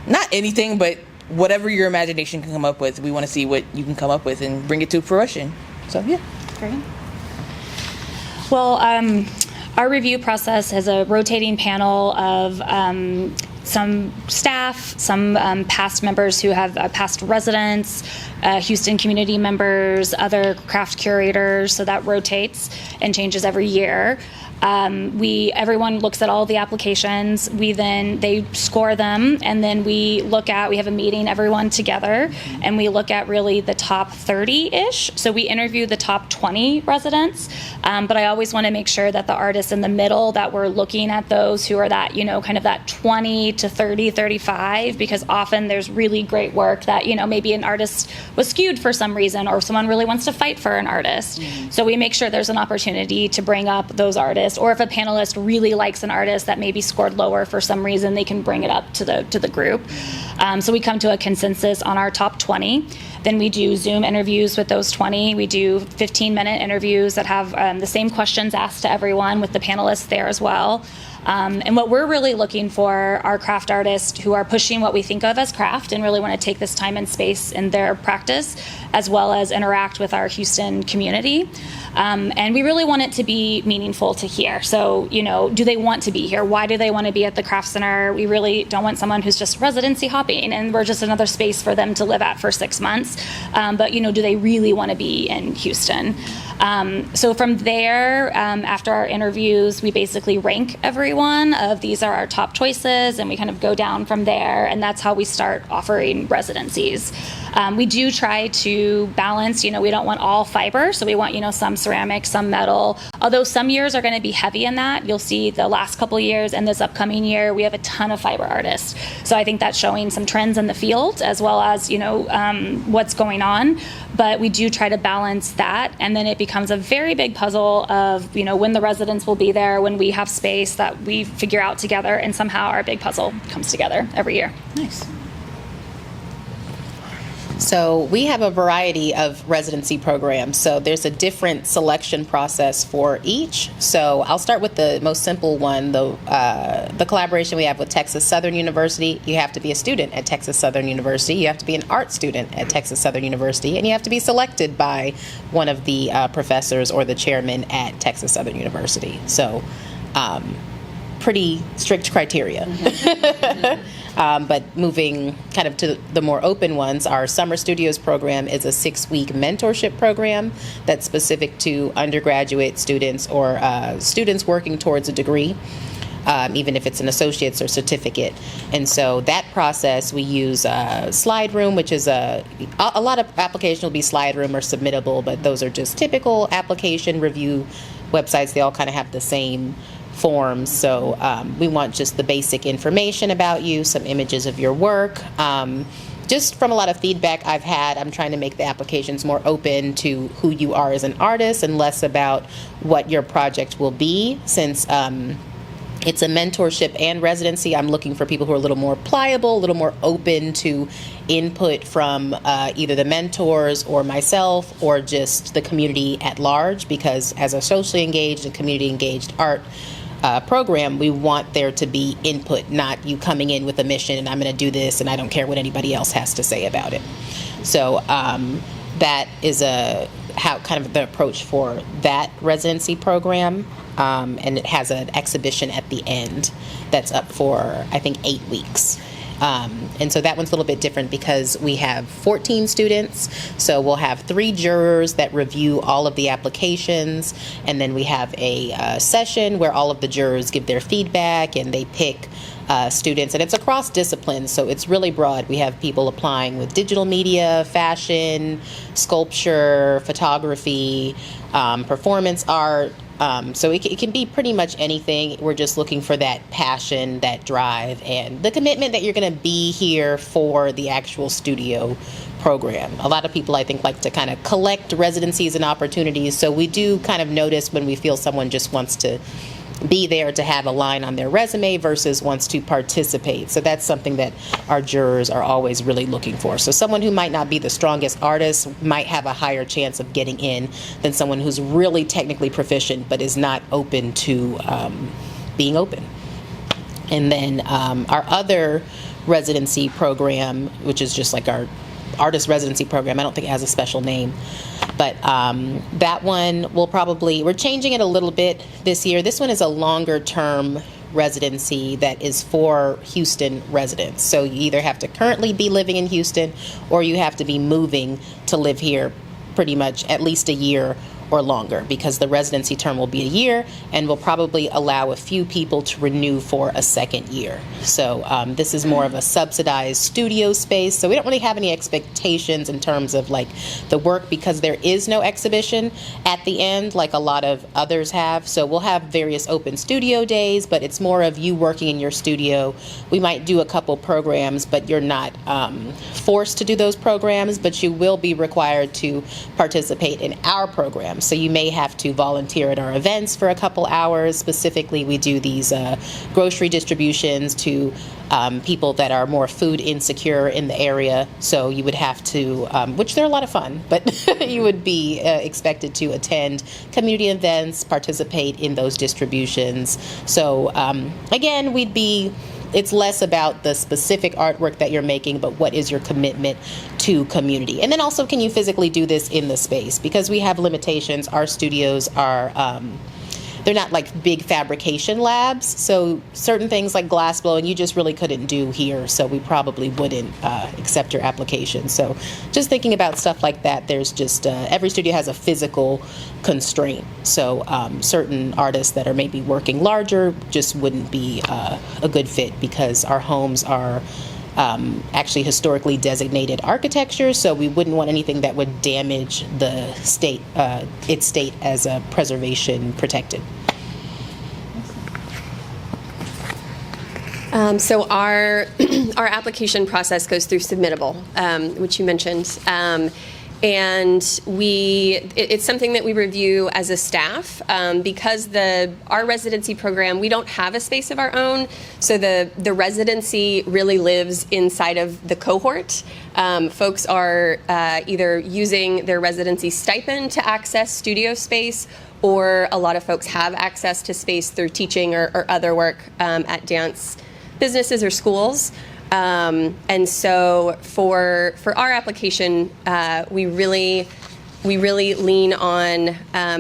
not anything, but whatever your imagination can come up with. We want to see what you can come up with and bring it to fruition. So yeah. Great. Well, our review process has a rotating panel of some staff, some past members who have past residents, Houston community members, other craft curators, so that rotates and changes every year. Everyone looks at all the applications. They score them, and then we have a meeting, everyone together, and we look at really the top 30-ish. So we interview the top 20 residents, but I always want to make sure that the artists in the middle, that we're looking at those who are that, kind of that 20 to 30, 35, because often there's really great work that, maybe an artist was skewed for some reason, or someone really wants to fight for an artist. Mm-hmm. So we make sure there's an opportunity to bring up those artists. Or if a panelist really likes an artist that maybe scored lower for some reason, they can bring it up to the group. So we come to a consensus on our top 20. Then we do Zoom interviews with those 20. We do 15-minute interviews that have the same questions asked to everyone with the panelists there as well. And what we're really looking for are craft artists who are pushing what we think of as craft and really want to take this time and space in their practice, as well as interact with our Houston community. And we really want it to be meaningful to hear. So, do they want to be here? Why do they want to be at the Craft Center? We really don't want someone who's just residency hopping and we're just another space for them to live at for 6 months. But, do they really want to be in Houston? So from there, after our interviews, we basically rank everyone of these are our top choices, and we kind of go down from there, and that's how we start offering residencies. We do try to balance, we don't want all fiber, so we want, some ceramic, some metal, although some years are going to be heavy in that. You'll see the last couple years and this upcoming year, we have a ton of fiber artists. So I think that's showing some trends in the field, as well as, what's going on. But we do try to balance that, and then it becomes a very big puzzle of, when the residents will be there, when we have space that we figure out together, and somehow our big puzzle comes together every year. Nice. So we have a variety of residency programs. So there's a different selection process for each. So I'll start with the most simple one, the collaboration we have with Texas Southern University. You have to be a student at Texas Southern University. You have to be an art student at Texas Southern University, and you have to be selected by one of the professors or the chairman at Texas Southern University. So pretty strict criteria. Mm-hmm. But moving kind of to the more open ones, our Summer Studios program is a 6-week mentorship program that's specific to undergraduate students or students working towards a degree, even if it's an associate's or certificate. And so that process, we use Slide Room, which is a lot of applications will be Slide Room or Submittable, but those are just typical application review websites. They all kind of have the same forms. So we want just the basic information about you, some images of your work. Just from a lot of feedback I've had, I'm trying to make the applications more open to who you are as an artist and less about what your project will be. Since it's a mentorship and residency, I'm looking for people who are a little more pliable, a little more open to input from either the mentors or myself or just the community at large, because as a socially engaged and community engaged art program, we want there to be input, not you coming in with a mission and I'm going to do this and I don't care what anybody else has to say about it. So that is kind of the approach for that residency program, and it has an exhibition at the end that's up for, I think, 8 weeks. And so that one's a little bit different because we have 14 students. So we'll have 3 jurors that review all of the applications. And then we have a session where all of the jurors give their feedback and they pick students. And it's across disciplines, so it's really broad. We have people applying with digital media, fashion, sculpture, photography, performance art. So it can be pretty much anything. We're just looking for that passion, that drive, and the commitment that you're going to be here for the actual studio program. A lot of people, I think, like to kind of collect residencies and opportunities. So we do kind of notice when we feel someone just wants to be there to have a line on their resume versus wants to participate. So that's something that our jurors are always really looking for. So someone who might not be the strongest artist might have a higher chance of getting in than someone who's really technically proficient but is not open to being open. And then our other residency program, which is just like our artist residency program, I don't think it has a special name, but that one we're changing it a little bit this year. This one is a longer term residency that is for Houston residents. So you either have to currently be living in Houston or you have to be moving to live here pretty much at least a year or longer, because the residency term will be a year and will probably allow a few people to renew for a second year. So this is more of a subsidized studio space. So we don't really have any expectations in terms of like the work, because there is no exhibition at the end like a lot of others have. So we'll have various open studio days, but it's more of you working in your studio. We might do a couple programs, but you're not forced to do those programs, but you will be required to participate in our program. So you may have to volunteer at our events for a couple hours. Specifically, we do these grocery distributions to people that are more food insecure in the area. So you would have to, which they're a lot of fun, but you would be expected to attend community events, participate in those distributions. So again, it's less about the specific artwork that you're making, but what is your commitment to community? And then also, can you physically do this in the space? Because we have limitations. Our studios are, they're not like big fabrication labs. So certain things like glass blowing, you just really couldn't do here. So we probably wouldn't accept your application. So just thinking about stuff like that, there's just, every studio has a physical constraint. So certain artists that are maybe working larger just wouldn't be a good fit, because our homes are actually historically designated architecture, so we wouldn't want anything that would damage the state, its state as a preservation protected. So our application process goes through Submittable, which you mentioned. And it's something that we review as a staff, because our residency program, we don't have a space of our own, so the residency really lives inside of the cohort. Folks are either using their residency stipend to access studio space, or a lot of folks have access to space through teaching or other work at dance businesses or schools. And so for our application, we really lean on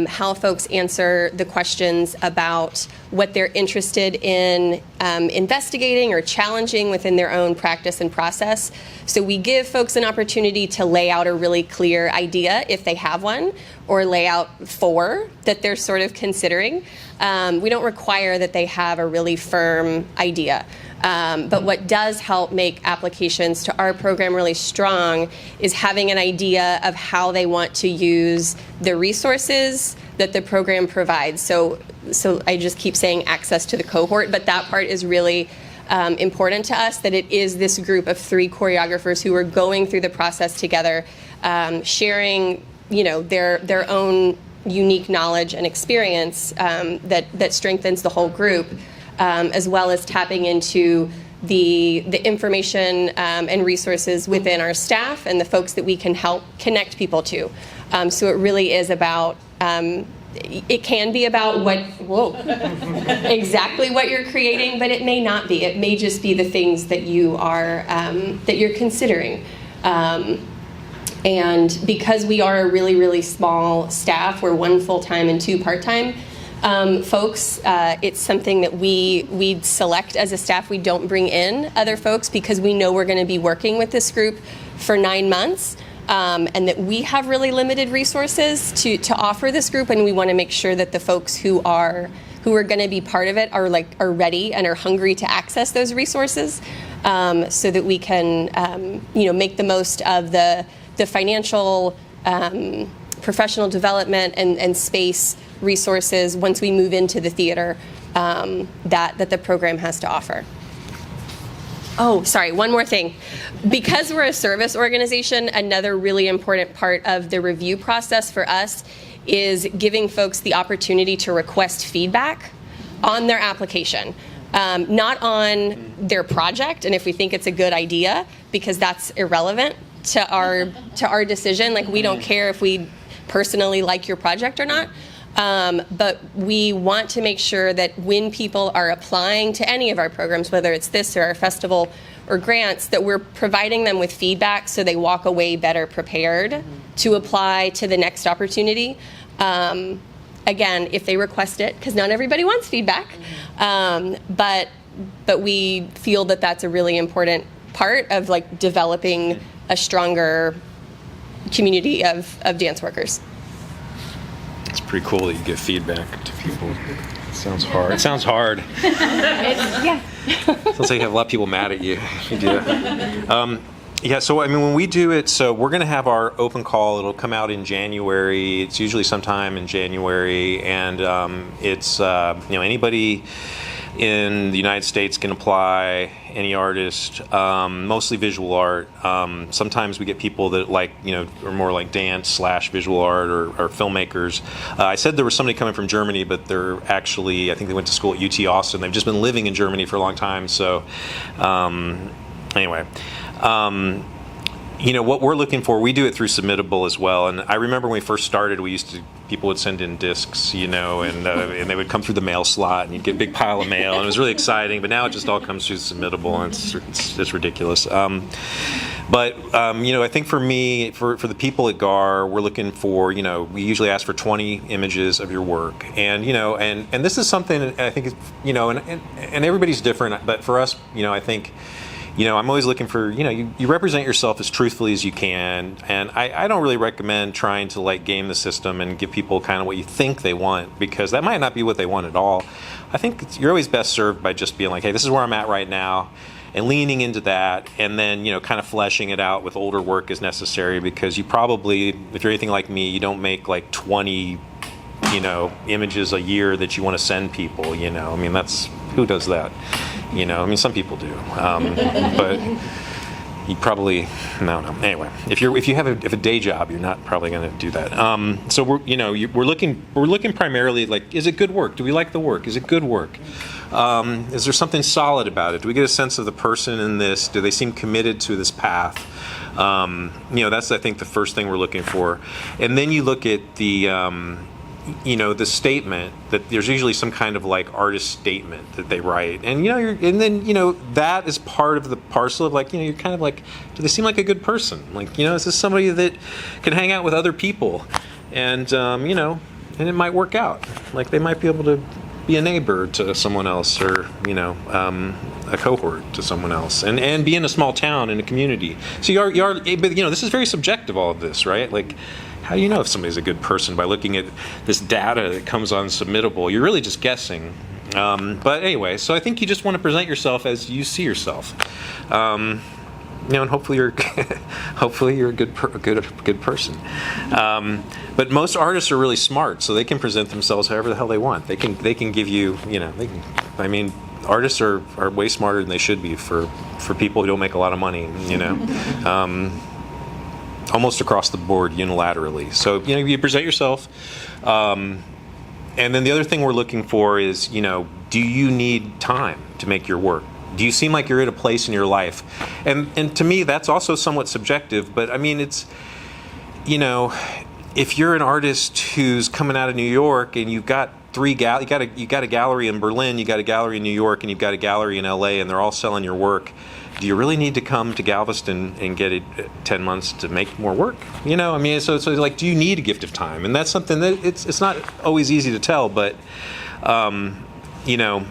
how folks answer the questions about what they're interested in investigating or challenging within their own practice and process. So we give folks an opportunity to lay out a really clear idea if they have one, or lay out 4 that they're sort of considering. We don't require that they have a really firm idea. But what does help make applications to our program really strong is having an idea of how they want to use the resources that the program provides. So I just keep saying access to the cohort, but that part is really important to us, that it is this group of 3 choreographers who are going through the process together, sharing, their own unique knowledge and experience that strengthens the whole group. As well as tapping into the information and resources within our staff and the folks that we can help connect people to. So it really is about it can be about exactly what you're creating, but it may not be. It may just be the things that you are that you're considering. And because we are a really, really small staff, we're 1 full-time and 2 part-time folks, it's something that we select as a staff. We don't bring in other folks because we know we're going to be working with this group for 9 months. And that we have really limited resources to offer this group, and we want to make sure that the folks who are going to be part of it are ready and are hungry to access those resources, so that we can make the most of the financial, professional development and space resources once we move into the theater that the program has to offer. Oh, sorry, one more thing. Because we're a service organization, another really important part of the review process for us is giving folks the opportunity to request feedback on their application. Not on their project, and if we think it's a good idea, because that's irrelevant to our decision. Like, we don't care if we personally like your project or not. But we want to make sure that when people are applying to any of our programs, whether it's this or our festival or grants, that we're providing them with feedback so they walk away better prepared to apply to the next opportunity. Again, if they request it, because not everybody wants feedback, but we feel that that's a really important part of developing a stronger community of dance workers. It's pretty cool that you give feedback to people. It sounds hard. It sounds hard. Yeah. Sounds like you have a lot of people mad at you if you do that. Yeah, so I mean, when we do it, so we're going to have our open call. It'll come out in January. It's usually sometime in January, and it's anybody in the United States can apply, any artist, mostly visual art. Sometimes we get people that are more like dance/visual art or filmmakers. I said there was somebody coming from Germany, but they're actually, I think they went to school at UT Austin. They've just been living in Germany for a long time. So anyway. What we're looking for, we do it through Submittable as well. And I remember when we first started, people would send in discs, and they would come through the mail slot, and you'd get a big pile of mail, and it was really exciting. But now it just all comes through Submittable, and it's ridiculous. But I think for me, for the people at GAR, we're looking for, we usually ask for 20 images of your work, and and this is something I think, and everybody's different, but for us, I think. I'm always looking for, you represent yourself as truthfully as you can. And I don't really recommend trying to game the system and give people kind of what you think they want, because that might not be what they want at all. I think you're always best served by just being like, hey, this is where I'm at right now, and leaning into that, and then, kind of fleshing it out with older work as necessary, because you probably, if you're anything like me, you don't make 20, images a year that you want to send people, I mean, who does that? Some people do, but you probably no. Anyway, if you have a day job, you're not probably going to do that. So we're looking primarily is it good work? Do we like the work? Is it good work? Is there something solid about it? Do we get a sense of the person in this? Do they seem committed to this path? That's I think the first thing we're looking for, and then you look at the. The statement that there's usually some kind of artist statement that they write, and that is part of the parcel of you're kind of do they seem like a good person? Is this somebody that can hang out with other people, and and it might work out. They might be able to be a neighbor to someone else, or a cohort to someone else, and be in a small town in a community. So you are, but this is very subjective. All of this, right? How do you know if somebody's a good person? By looking at this data that comes on Submittable. You're really just guessing. But anyway, so I think you just want to present yourself as you see yourself, and hopefully you're a good person. But most artists are really smart, so they can present themselves however the hell they want. They can give you, artists are way smarter than they should be for people who don't make a lot of money, almost across the board unilaterally. So, you present yourself. And then the other thing we're looking for is, do you need time to make your work? Do you seem like you're at a place in your life? And to me, that's also somewhat subjective, but I mean, it's, if you're an artist who's coming out of New York and you've got you got a gallery in Berlin, you got a gallery in New York, and you've got a gallery in LA, and they're all selling your work, do you really need to come to Galveston and get it 10 months to make more work? You know, I mean, so like, do you need a gift of time? And that's something that it's not always easy to tell, but you know,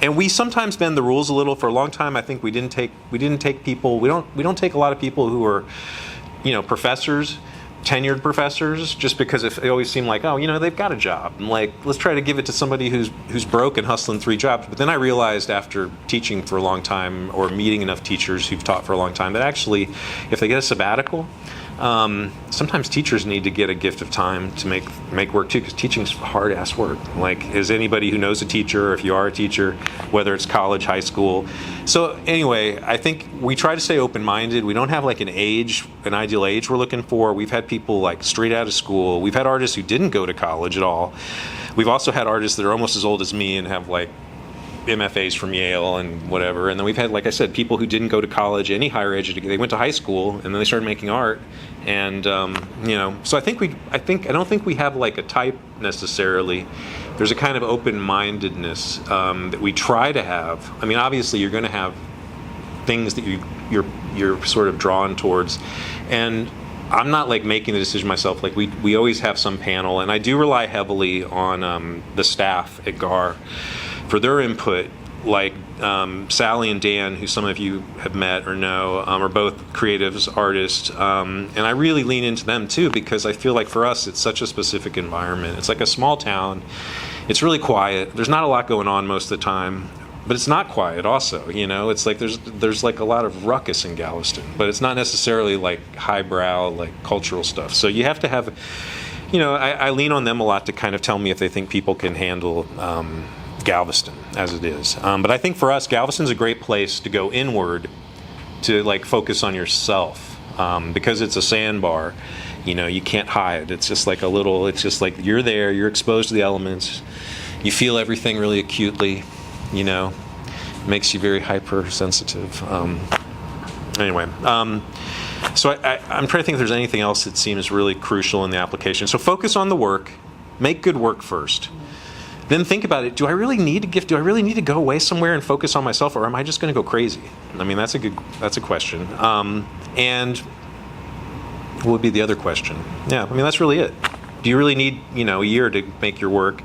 and we sometimes bend the rules a little. For a long time, I think we didn't take people. We don't take a lot of people who are, you know, professors, tenured professors, just because it always seemed like, oh, you know, they've got a job. And like, let's try to give it to somebody who's broke and hustling 3 jobs. But then I realized after teaching for a long time, or meeting enough teachers who've taught for a long time, that actually, if they get a sabbatical, sometimes teachers need to get a gift of time to make work too, because teaching's hard ass work. Like, as anybody who knows a teacher, or if you are a teacher, whether it's college, high school. So anyway, I think we try to stay open-minded. We don't have like an ideal age we're looking for. We've had people like straight out of school. We've had artists who didn't go to college at all. We've also had artists that are almost as old as me and have like MFAs from Yale and whatever. And then we've had, like I said, people who didn't go to college, any higher education. They went to high school and then they started making art. And you know, so I don't think we have like a type necessarily. There's a kind of open-mindedness that we try to have. I mean, obviously, you're going to have things that you're sort of drawn towards, and I'm not like making the decision myself. Like we always have some panel, and I do rely heavily on the staff at GAR for their input. Like Sally and Dan, who some of you have met or know, are both creatives, artists, and I really lean into them too, because I feel like for us it's such a specific environment. It's like a small town. It's really quiet. There's not a lot going on most of the time, but it's not quiet also. You know, it's like there's like a lot of ruckus in Galveston, but it's not necessarily like highbrow, like cultural stuff. So you have to have, you know, I lean on them a lot to kind of tell me if they think people can handle Galveston as it is. But I think for us, Galveston's a great place to go inward, to like focus on yourself, because it's a sandbar. You know, you can't hide. It's just like it's just like you're there, you're exposed to the elements, you feel everything really acutely, you know, it makes you very hypersensitive. Anyway, so I'm trying to think if there's anything else that seems really crucial in the application. So focus on the work, make good work first. Then think about it. Do I really need a gift? Do I really need to go away somewhere and focus on myself, or am I just going to go crazy? I mean, that's a question. And what would be the other question? Yeah, I mean, that's really it. Do you really need, you know, a year to make your work?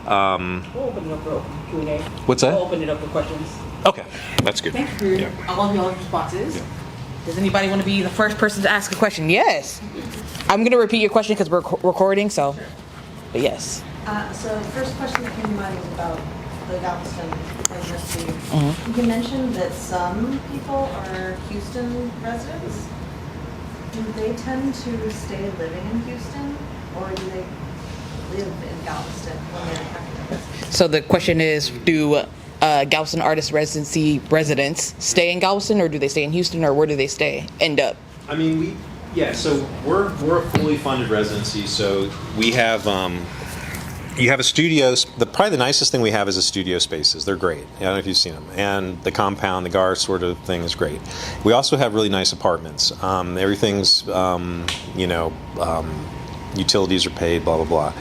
We'll open it up for Q&A. What's that? We'll open it up for questions. Okay, that's good. Thank you for all of y'all's responses. Yeah. Does anybody want to be the first person to ask a question? Yes. I'm going to repeat your question because we're recording, so. Sure. But yes. So the first question that came to mind was about the Galveston Residency. Mm-hmm. You mentioned that some people are Houston residents. Do they tend to stay living in Houston, or do they live in Galveston when they're academics? So the question is, do Galveston Artist Residency residents stay in Galveston, or do they stay in Houston, or where do they end up? I mean, so we're a fully funded residency, so we have you have a studio. Probably the nicest thing we have is the studio spaces. They're great. I don't know if you've seen them. And the compound, the GAR sort of thing is great. We also have really nice apartments. Everything's, utilities are paid, blah, blah, blah.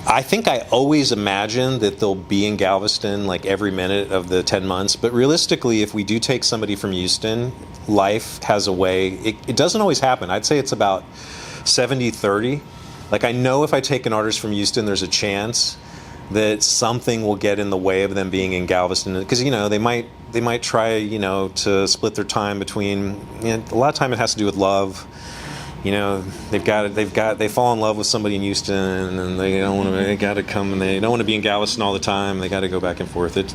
I think I always imagine that they'll be in Galveston like every minute of the 10 months. But realistically, if we do take somebody from Houston, life has a way. It doesn't always happen. I'd say it's about 70-30. Like, I know if I take an artist from Houston, there's a chance that something will get in the way of them being in Galveston, because, you know, they might try, you know, to split their time between, you know, a lot of time it has to do with love. You know, they fall in love with somebody in Houston, and they got to come, and they don't want to be in Galveston all the time. They got to go back and forth. It's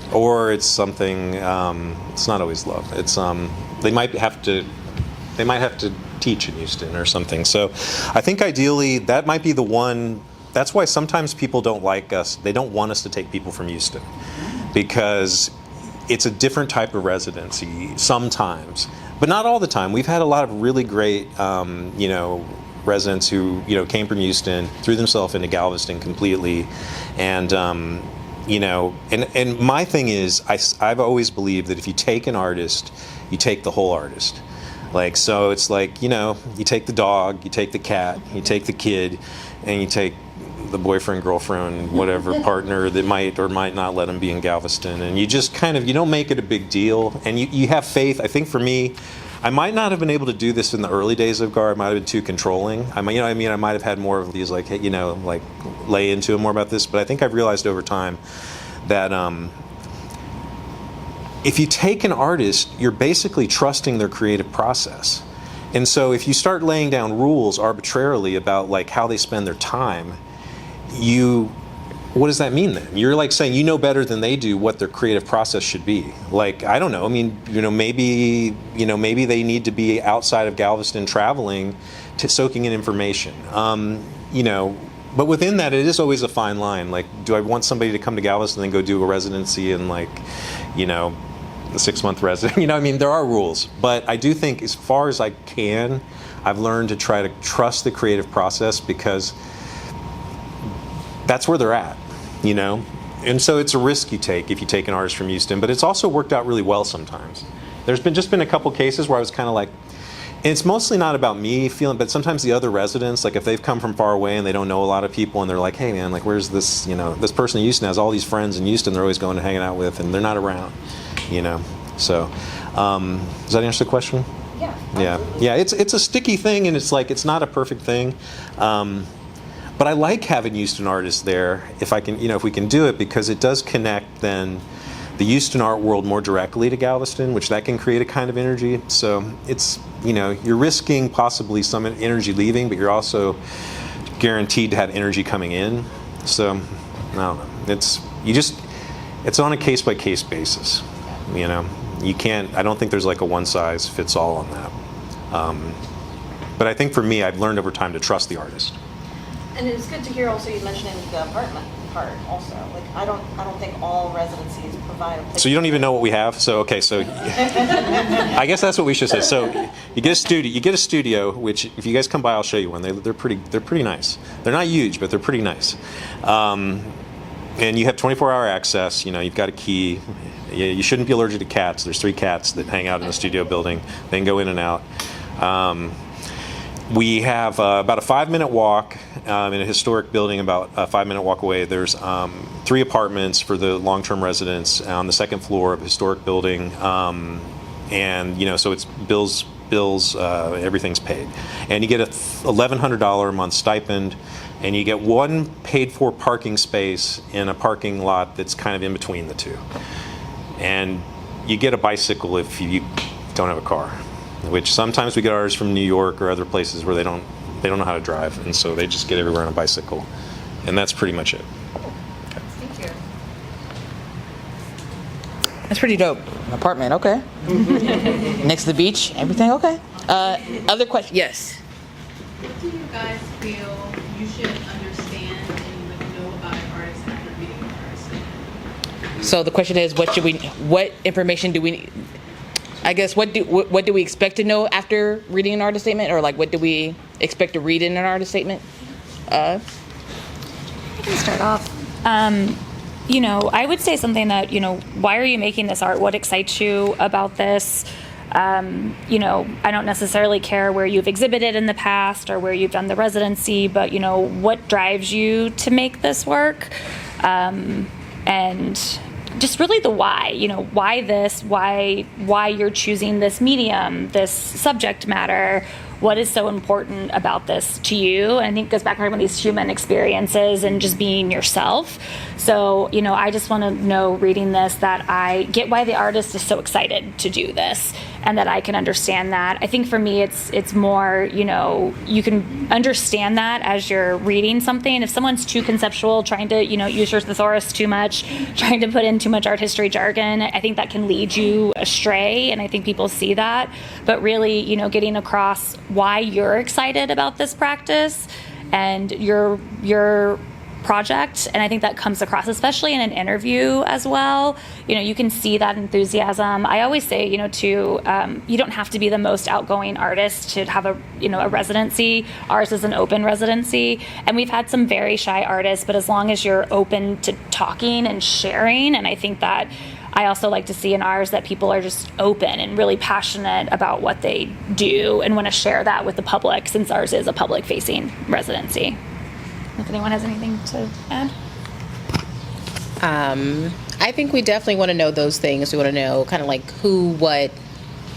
something. It's not always love. It's they might have to teach in Houston or something. So I think ideally that might be the one. That's why sometimes people don't like us. They don't want us to take people from Houston, because it's a different type of residency sometimes, but not all the time. We've had a lot of really great residents who, you know, came from Houston, threw themselves into Galveston completely, and and my thing is, I've always believed that if you take an artist, you take the whole artist. Like, so it's like, you know, you take the dog, you take the cat, you take the kid, and you take the boyfriend, girlfriend, whatever partner that might or might not let them be in Galveston. And you just kind of, you don't make it a big deal. And you have faith. I think for me, I might not have been able to do this in the early days of GAR. I might have been too controlling. I might, you know what I mean? I might have had more of these, like, hey, you know, like, lay into it more about this. But I think I've realized over time that if you take an artist, you're basically trusting their creative process. And so if you start laying down rules arbitrarily about, like, how they spend their time, what does that mean then? You're like saying you know better than they do what their creative process should be. Like, I don't know. I mean, maybe they need to be outside of Galveston traveling to soaking in information. But within that, it is always a fine line. Like, do I want somebody to come to Galveston and then go do a residency and, like, a 6-month resident? I mean, there are rules. But I do think as far as I can, I've learned to try to trust the creative process because that's where they're at, And so it's a risk you take if you take an artist from Houston, but it's also worked out really well sometimes. There's been a couple cases where I was kind of like, and it's mostly not about me feeling, but sometimes the other residents, like if they've come from far away and they don't know a lot of people and they're like, hey man, like where's this, this person in Houston has all these friends in Houston they're always going and hanging out with and they're not around, So, does that answer the question? Yeah. Yeah, it's a sticky thing and it's like, it's not a perfect thing. But I like having Houston artists there if we can do it because it does connect then the Houston art world more directly to Galveston, which that can create a kind of energy. So it's, you're risking possibly some energy leaving, but you're also guaranteed to have energy coming in. So, I don't know. It's on a case by case basis. You can't, I don't think there's like a one size fits all on that. But I think for me, I've learned over time to trust the artist. And it's good to hear also you mentioning the apartment part also. Like I don't think all residencies provide a place. So you don't even know what we have? So I guess that's what we should say. So you get a studio, which if you guys come by I'll show you one. They're pretty nice. They're not huge, but they're pretty nice. And you have 24-hour access, you've got a key. You shouldn't be allergic to cats. There's 3 cats that hang out in the studio building. They can go in and out. We have about a 5-minute walk in a historic building. About a 5-minute walk away, there's 3 apartments for the long-term residents on the 2nd floor of a historic building, and so it's bills. Everything's paid, and you get a $1,100 a month stipend, and you get 1 paid-for parking space in a parking lot that's kind of in between the 2, and you get a bicycle if you don't have a car. Which sometimes we get artists from New York or other places where they don't know how to drive, and so they just get everywhere on a bicycle, and that's pretty much it. Thank you. That's pretty dope. Apartment, okay. Next to the beach, everything okay. Other question? Yes. What do you guys feel you should understand and know about an artist after reading an artist? So the question is, what information do we need? I guess what do we expect to know after reading an artist statement, or like what do we expect to read in an artist statement? I can start off. I would say something that, why are you making this art? What excites you about this? I don't necessarily care where you've exhibited in the past or where you've done the residency, but, what drives you to make this work? And just really the why, why this, why you're choosing this medium, this subject matter, what is so important about this to you? And I think it goes back to these human experiences and just being yourself. So, I just want to know reading this that I get why the artist is so excited to do this and that I can understand that. I think for me, it's more, you can understand that as you're reading something. If someone's too conceptual, trying to, use your thesaurus too much, trying to put in too much art history jargon, I think that can lead you astray. And I think people see that. But really, getting across why you're excited about this practice and your project, and I think that comes across, especially in an interview as well. You can see that enthusiasm. I always say, you don't have to be the most outgoing artist to have a residency. Ours is an open residency, and we've had some very shy artists, but as long as you're open to talking and sharing, and I think that I also like to see in ours that people are just open and really passionate about what they do and want to share that with the public, since ours is a public-facing residency. If anyone has anything to add. I think we definitely want to know those things. We want to know kind of like who, what,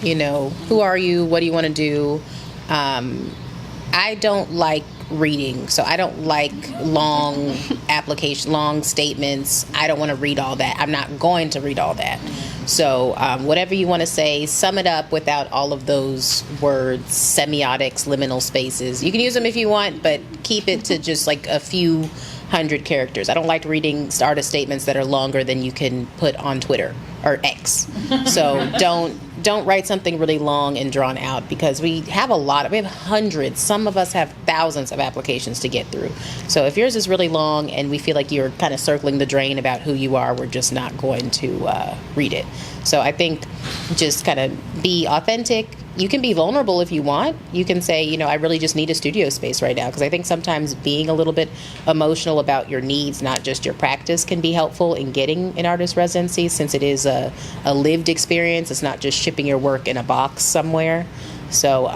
who are you? What do you want to do? I don't like reading, so I don't like long long statements. I don't want to read all that. I'm not going to read all that. So whatever you want to say, sum it up without all of those words, semiotics, liminal spaces. You can use them if you want, but keep it to just like a few hundred characters. I don't like reading artist statements that are longer than you can put on Twitter or X. So don't write something really long and drawn out, because we have hundreds. Some of us have thousands of applications to get through. So if yours is really long and we feel like you're kind of circling the drain about who you are, we're just not going to read it. So I think just kind of be authentic. You can be vulnerable if you want. You can say, I really just need a studio space right now, because I think sometimes being a little bit emotional about your needs, not just your practice, can be helpful in getting an artist residency, since it is a lived experience. It's not just shipping your work in a box somewhere. So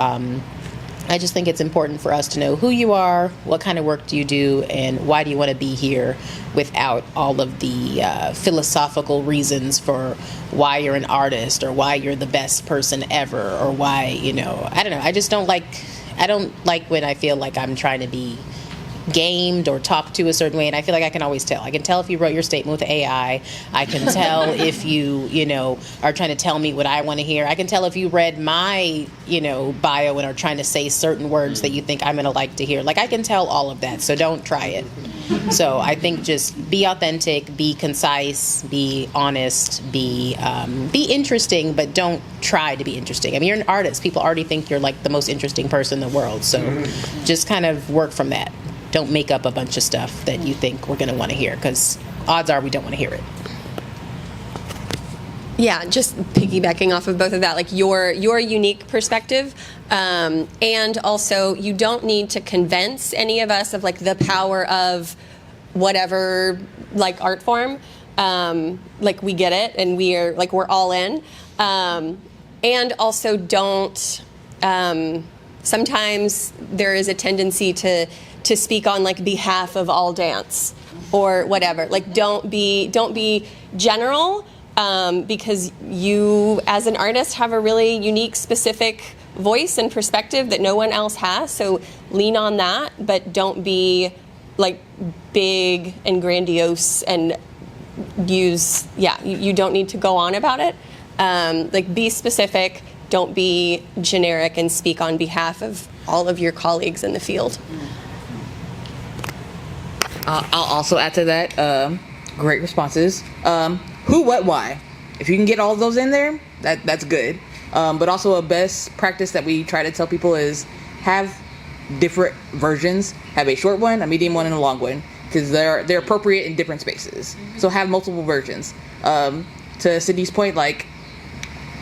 I just think it's important for us to know who you are, what kind of work do you do, and why do you want to be here, without all of the philosophical reasons for why you're an artist, or why you're the best person ever, or why, I don't know. I don't like when I feel like I'm trying to be gamed or talked to a certain way, and I feel like I can always tell. I can tell if you wrote your statement with AI. I can tell if you, are trying to tell me what I want to hear. I can tell if you read my, bio and are trying to say certain words that you think I'm going to like to hear. Like, I can tell all of that, so don't try it. So I think just be authentic, be concise, be honest, be interesting, but don't try to be interesting. I mean, you're an artist. People already think you're like the most interesting person in the world, so just kind of work from that. Don't make up a bunch of stuff that you think we're going to want to hear, because odds are we don't want to hear it. Yeah, just piggybacking off of both of that, like your unique perspective, and also you don't need to convince any of us of like the power of whatever like art form. Like, we get it, and we're all in, and also don't. Sometimes there is a tendency to speak on like behalf of all dance or whatever. Like, don't be general, because you as an artist have a really unique, specific voice and perspective that no one else has. So lean on that, but don't be like big and grandiose and you don't need to go on about it. Like, be specific, don't be generic, and speak on behalf of all of your colleagues in the field. I'll also add to that. Great responses. Who, what, why? If you can get all of those in there, that's good. But also, a best practice that we try to tell people is have different versions. Have a short one, a medium one, and a long one, because they're appropriate in different spaces. So have multiple versions. To Sydney's point, like,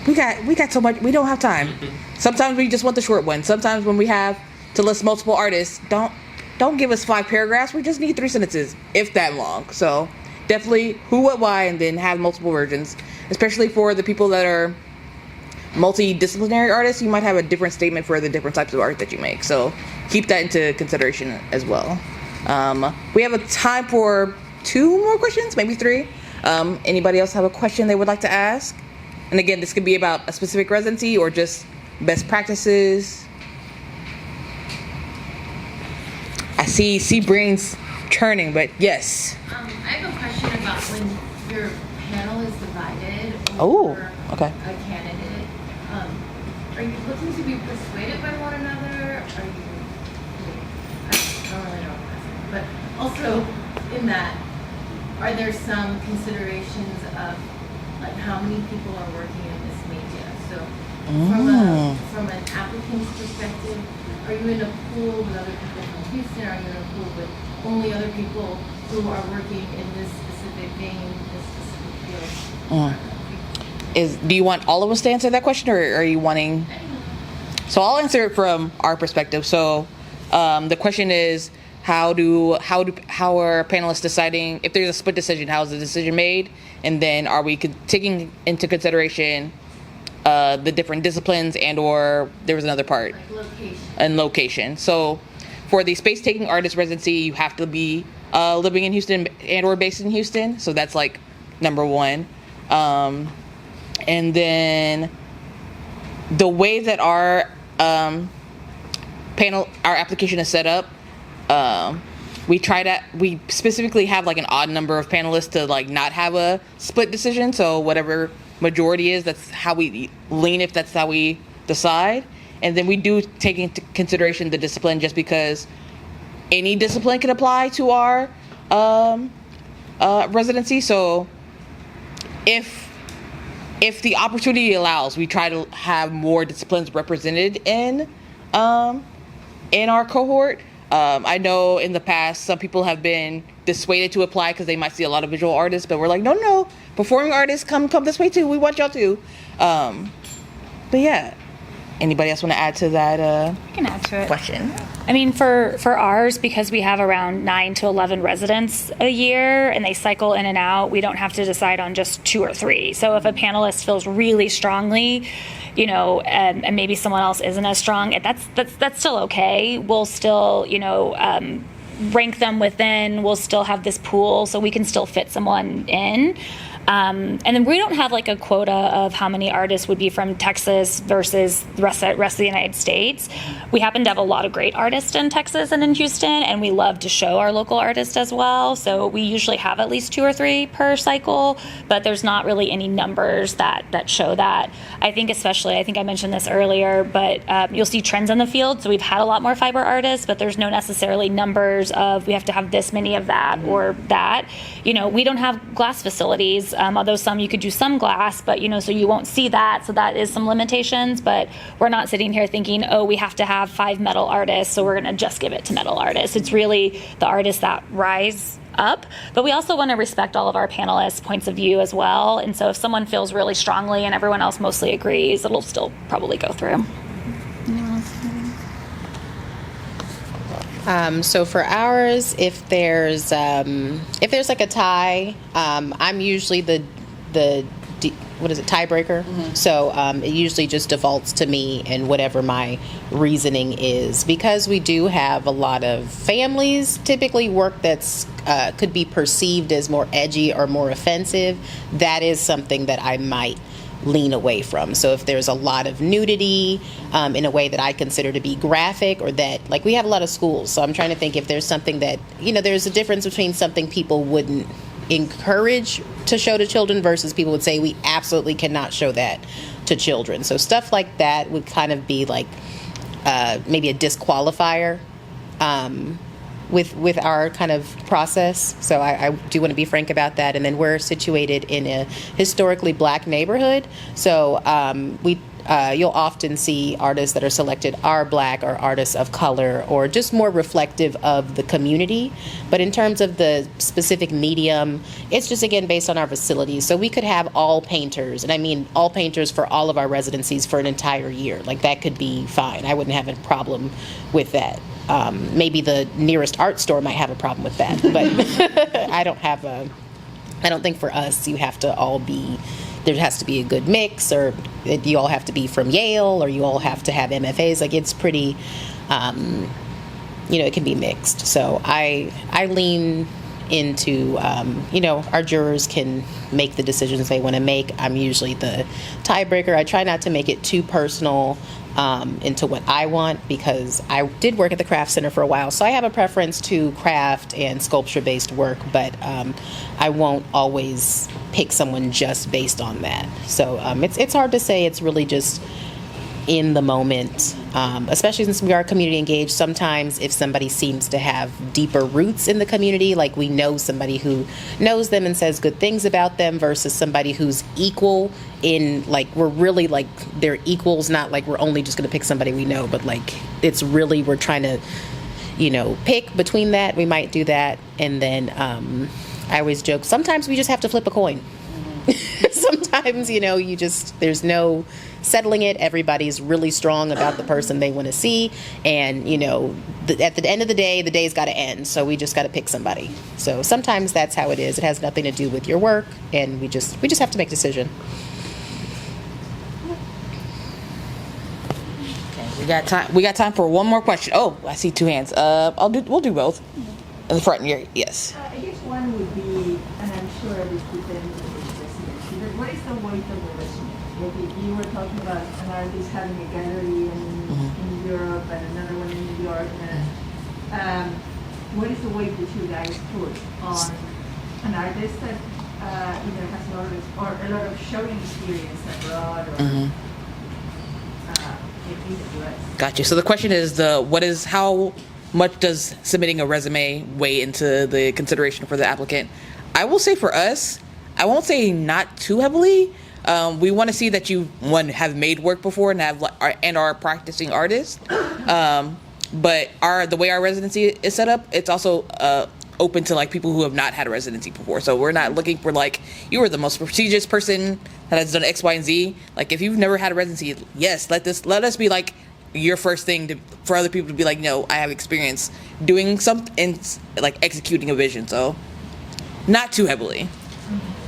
we got so much, we don't have time. Sometimes we just want the short one. Sometimes when we have to list multiple artists, don't give us 5 paragraphs. We just need 3 sentences, if that long. So definitely who, what, why, and then have multiple versions. Especially for the people that are multidisciplinary artists, you might have a different statement for the different types of art that you make. So keep that into consideration as well. We have a time for 2 more questions, maybe 3. Anybody else have a question they would like to ask? And again, this could be about a specific residency or just best practices. I see brains churning, but yes. I have a question about when your panel is divided Oh, over okay. a candidate. Are you looking to be persuaded by one another? I don't really know what I'm asking. But also, in that, are there some considerations of like how many people are working in this media? So from an applicant's perspective, are you in a pool with other people from Houston? Are you in a pool with only other people who are working in this specific vein, this specific field? Do you want all of us to answer that question, or are you wanting? So I'll answer it from our perspective. So the question is, how are panelists deciding if there's a split decision? How is the decision made? And then are we taking into consideration the different disciplines or there was another part? Like location. And location. So for the space taking artist residency, you have to be living in Houston or based in Houston. So that's like number one. And then the way that our application is set up, we specifically have like an odd number of panelists to like not have a split decision. So whatever majority is, that's how we lean, if that's how we decide. And then we do take into consideration the discipline, just because any discipline can apply to our residency. So if the opportunity allows, we try to have more disciplines represented in our cohort. I know in the past some people have been dissuaded to apply because they might see a lot of visual artists, but we're like, no, performing artists, come this way too. We want y'all too. But yeah, anybody else want to add to that I can add to it. question? I mean, for ours, because we have around 9 to 11 residents a year and they cycle in and out, we don't have to decide on just 2 or 3. So if a panelist feels really strongly, and maybe someone else isn't as strong, that's still okay. We'll still, rank them within. We'll still have this pool, so we can still fit someone in. And then we don't have like a quota of how many artists would be from Texas versus the rest of the United States. We happen to have a lot of great artists in Texas and in Houston, and we love to show our local artists as well. So we usually have at least 2 or 3 per cycle, but there's not really any numbers that show that. I think I mentioned this earlier, but you'll see trends in the field. So we've had a lot more fiber artists, but there's no necessarily numbers of we have to have this many of that or that. We don't have glass facilities. Although some you could do some glass, but so you won't see that. So that is some limitations, but we're not sitting here thinking, we have to have 5 metal artists, so we're going to just give it to metal artists. It's really the artists that rise up. But we also want to respect all of our panelists' points of view as well. And so if someone feels really strongly and everyone else mostly agrees, it'll still probably go through. So for ours, if there's like a tie, I'm usually the tiebreaker. Mm-hmm. So it usually just defaults to me and whatever my reasoning is, because we do have a lot of families typically work that's could be perceived as more edgy or more offensive. That is something that I might lean away from. So if there's a lot of nudity in a way that I consider to be graphic, or that, like, we have a lot of schools, so I'm trying to think if there's something that, there's a difference between something people wouldn't encourage to show to children versus people would say we absolutely cannot show that to children. So stuff like that would kind of be like maybe a disqualifier with our kind of process. So I do want to be frank about that. And then we're situated in a historically black neighborhood. So you'll often see artists that are selected are black or artists of color or just more reflective of the community. But in terms of the specific medium, it's just, again, based on our facilities. So we could have all painters, and I mean all painters for all of our residencies for an entire year. Like, that could be fine. I wouldn't have a problem with that. Maybe the nearest art store might have a problem with that, but I don't think for us you have to all be, there has to be a good mix, or you all have to be from Yale, or you all have to have MFAs. Like, it's pretty, it can be mixed. So I lean into, our jurors can make the decisions they want to make. I'm usually the tiebreaker. I try not to make it too personal into what I want, because I did work at the Craft Center for a while, so I have a preference to craft and sculpture-based work, but I won't always pick someone just based on that. So it's hard to say. It's really just in the moment, especially since we are community engaged. Sometimes if somebody seems to have deeper roots in the community, like we know somebody who knows them and says good things about them, versus somebody who's equal in, like, we're really like they're equals, not like we're only just going to pick somebody we know, but like it's really we're trying to pick between that, we might do that. And then I always joke, sometimes we just have to flip a coin. Sometimes, there's no settling it. Everybody's really strong about the person they want to see. And, at the end of the day's got to end. So we just got to pick somebody. So sometimes that's how it is. It has nothing to do with your work. And we just have to make a decision. Okay, we got time for one more question. Oh, I see two hands. We'll do both. In the front here, yes. I guess one would be, and I'm sure this depends on the residency, but what is the weight of the resume? Like if you were talking about an artist having a gallery in Europe and another one in New York, what is the weight that you guys put on an artist that either has a lot of showing experience abroad or in the US? Gotcha. So the question is how much does submitting a resume weigh into the consideration for the applicant? I will say for us, I won't say not too heavily. We want to see that you, one, have made work before and are a practicing artist. But the way our residency is set up, it's also open to people who have not had a residency before. So we're not looking for you are the most prestigious person that has done X, Y, and Z. If you've never had a residency, yes, let us be your first thing for other people to be no, I have experience doing something and executing a vision. So not too heavily.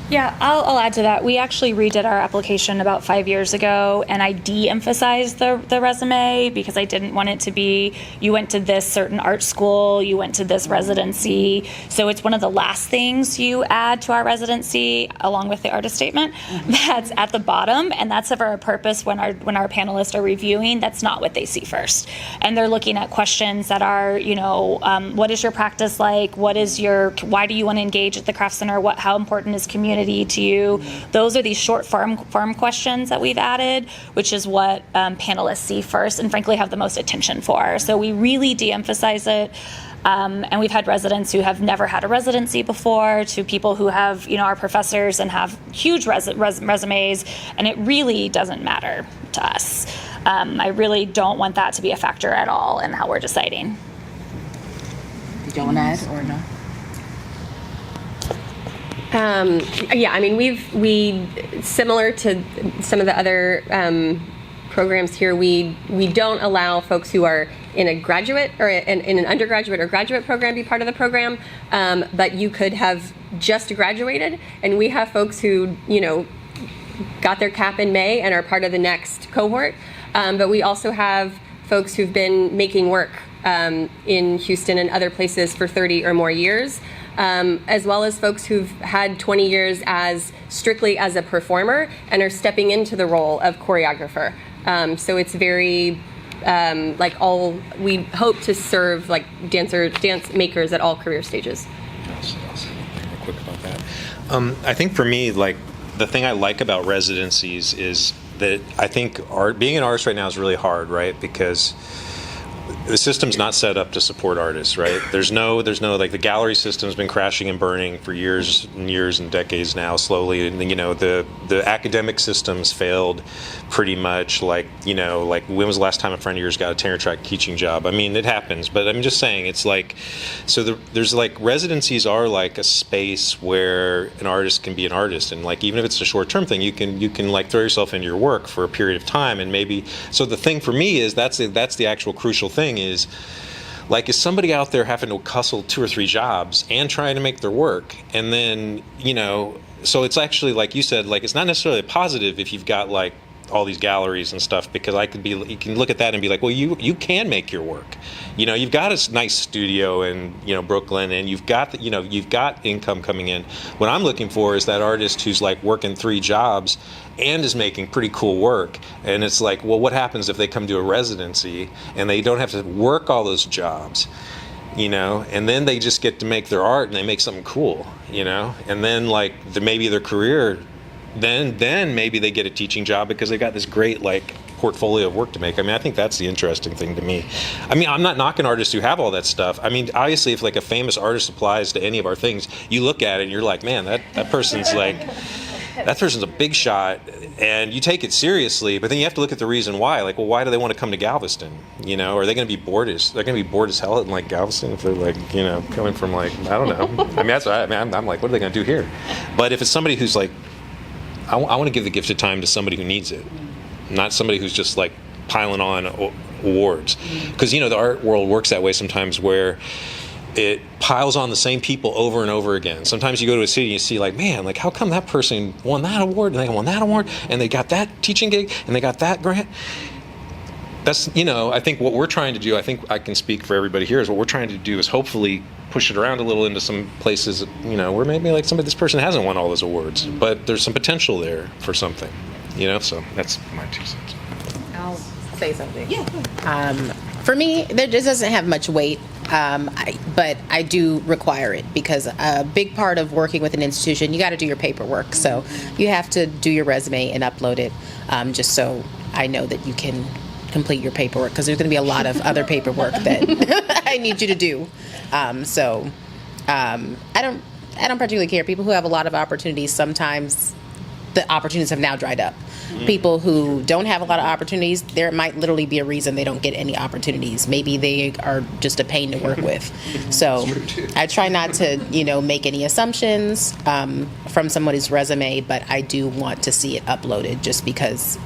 Yeah, I'll add to that. We actually redid our application about 5 years ago, and I de-emphasized the resume because I didn't want it to be, you went to this certain art school, you went to this residency. So it's one of the last things you add to our residency, along with the artist statement, that's at the bottom, and that's for a purpose when our panelists are reviewing. That's not what they see first. And they're looking at questions that are, what is your practice like? Why do you want to engage at the Craft Center? How important is community to you? Those are these short form questions that we've added, which is what panelists see first and frankly have the most attention for. So we really de-emphasize it. And we've had residents who have never had a residency before to people who have, are professors and have huge resumes, and it really doesn't matter to us. I really don't want that to be a factor at all in how we're deciding. Did y'all want to add or no? We similar to some of the other programs here, we don't allow folks who are in a graduate or in an undergraduate or graduate program be part of the program, but you could have just graduated, and we have folks who, got their cap in May and are part of the next cohort, but we also have folks who've been making work in Houston and other places for 30 or more years. As well as folks who've had 20 years strictly as a performer and are stepping into the role of choreographer. So it's very we hope to serve dance makers at all career stages. Quick about that. I think for me, the thing I like about residencies is that I think being an artist right now is really hard, right? Because the system's not set up to support artists, right? There's no the gallery system's been crashing and burning for years and years and decades now, slowly. And the academic system's failed pretty much. When was the last time a friend of yours got a tenure track teaching job? I mean, it happens, but I'm just saying it's there's residencies are a space where an artist can be an artist, and even if it's a short term thing, you can throw yourself into your work for a period of time, and maybe. So the thing for me is that's the actual crucial thing is somebody out there having to hustle 2 or 3 jobs and trying to make their work, and then so it's actually like you said, it's not necessarily a positive if you've got all these galleries and stuff, because you can look at that and be well, you can make your work. You've got a nice studio in Brooklyn, and you've got income coming in. What I'm looking for is that artist who's working 3 jobs and is making pretty cool work. And it's well, what happens if they come to a residency and they don't have to work all those jobs? And then they just get to make their art and they make something cool, and then maybe their career, then maybe they get a teaching job because they got this great portfolio of work to make. I mean, I think that's the interesting thing to me. I mean, I'm not knocking artists who have all that stuff. I mean, obviously if a famous artist applies to any of our things, you look at it and you're man, that person's that person's a big shot, and you take it seriously, but then you have to look at the reason why. Why do they want to come to Galveston? Are they going to be bored as hell in Galveston if they're coming from I don't know. I mean, that's what I'm what are they going to do here? But if it's somebody who's I want to give the gift of time to somebody who needs it, not somebody who's just like piling on awards. Because the art world works that way sometimes, where it piles on the same people over and over again. Sometimes you go to a city and you see like, man, like how come that person won that award and they won that award and they got that teaching gig and they got that grant? That's, I think what we're trying to do, I think I can speak for everybody here, is what we're trying to do is hopefully push it around a little into some places, where maybe like this person hasn't won all those awards, but there's some potential there for something, so that's my 2 cents. I'll say something. Yeah. For me, there just doesn't have much weight, but I do require it because a big part of working with an institution, you got to do your paperwork. So you have to do your resume and upload it, just so I know that you can complete your paperwork, because there's going to be a lot of other paperwork that I need you to do. I don't particularly care. People who have a lot of opportunities, sometimes the opportunities have now dried up. People who don't have a lot of opportunities, there might literally be a reason they don't get any opportunities. Maybe they are just a pain to work with. So I try not to, make any assumptions from somebody's resume, but I do want to see it uploaded just because,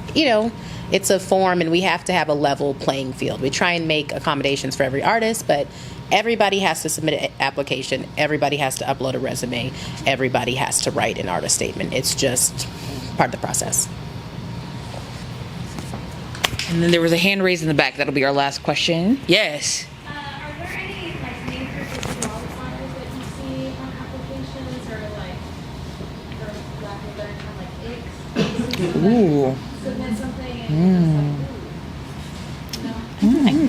it's a form and we have to have a level playing field. We try and make accommodations for every artist, but everybody has to submit an application. Everybody has to upload a resume. Everybody has to write an artist statement. It's just part of the process. And then there was a hand raised in the back. That'll be our last question. Yes. Are there any names or disqualifiers that you see on applications, or for lack of a better term, icks? Ooh. Submit something and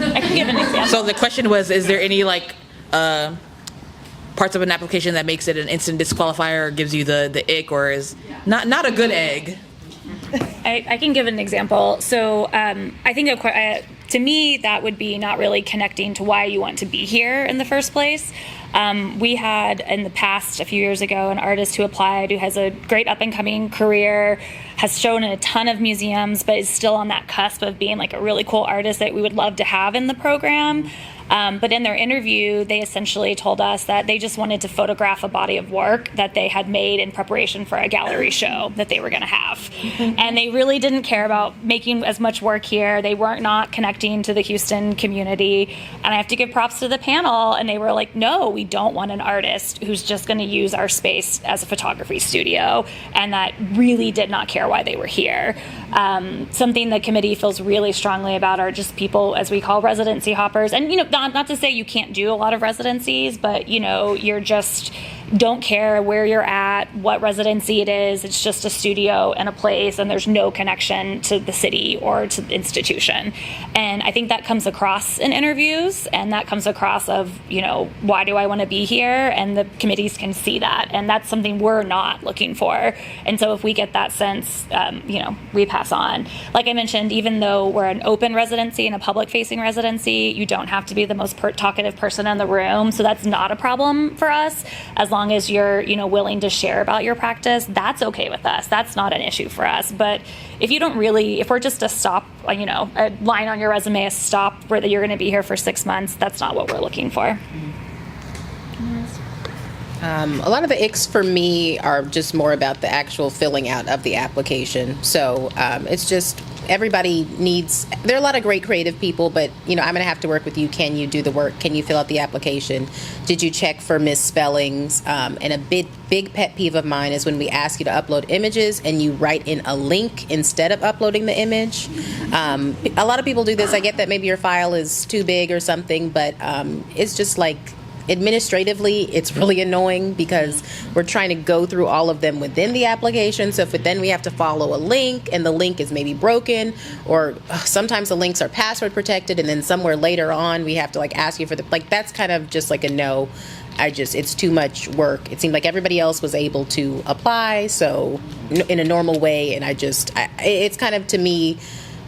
I can give an example. So the question was, is there any parts of an application that makes it an instant disqualifier or gives you the ick, or is not a good egg? I can give an example. So I think to me that would be not really connecting to why you want to be here in the first place. We had in the past, a few years ago, an artist who applied who has a great up-and-coming career, has shown in a ton of museums, but is still on that cusp of being like a really cool artist that we would love to have in the program. But in their interview, they essentially told us that they just wanted to photograph a body of work that they had made in preparation for a gallery show that they were going to have. And they really didn't care about making as much work here. They weren't not connecting to the Houston community. And I have to give props to the panel. And they were like, no, we don't want an artist who's just going to use our space as a photography studio. And that really did not care why they were here. Something the committee feels really strongly about are just people, as we call residency hoppers. And, not to say you can't do a lot of residencies, but, you're just don't care where you're at, what residency it is. It's just a studio and a place, and there's no connection to the city or to the institution. And I think that comes across in interviews, and that comes across of, why do I want to be here? And the committees can see that. And that's something we're not looking for. And so if we get that sense, we pass on. Like I mentioned, even though we're an open residency and a public-facing residency, you don't have to be the most talkative person in the room. So that's not a problem for us. As long as you're, willing to share about your practice, that's okay with us. That's not an issue for us. But if you don't really, if we're just a stop, a line on your resume, a stop where you're going to be here for 6 months, that's not what we're looking for. A lot of the icks for me are just more about the actual filling out of the application. So it's just everybody needs, there are a lot of great creative people, but I'm going to have to work with you. Can you do the work? Can you fill out the application? Did you check for misspellings? And a big pet peeve of mine is when we ask you to upload images and you write in a link instead of uploading the image. A lot of people do this. I get that maybe your file is too big or something, but it's just like, administratively, it's really annoying because we're trying to go through all of them within the application. So then we have to follow a link, and the link is maybe broken, or sometimes the links are password protected, and then somewhere later on we have to ask you for that's kind of just like a no. It's too much work. It seemed like everybody else was able to apply, so in a normal way, and it's kind of, to me,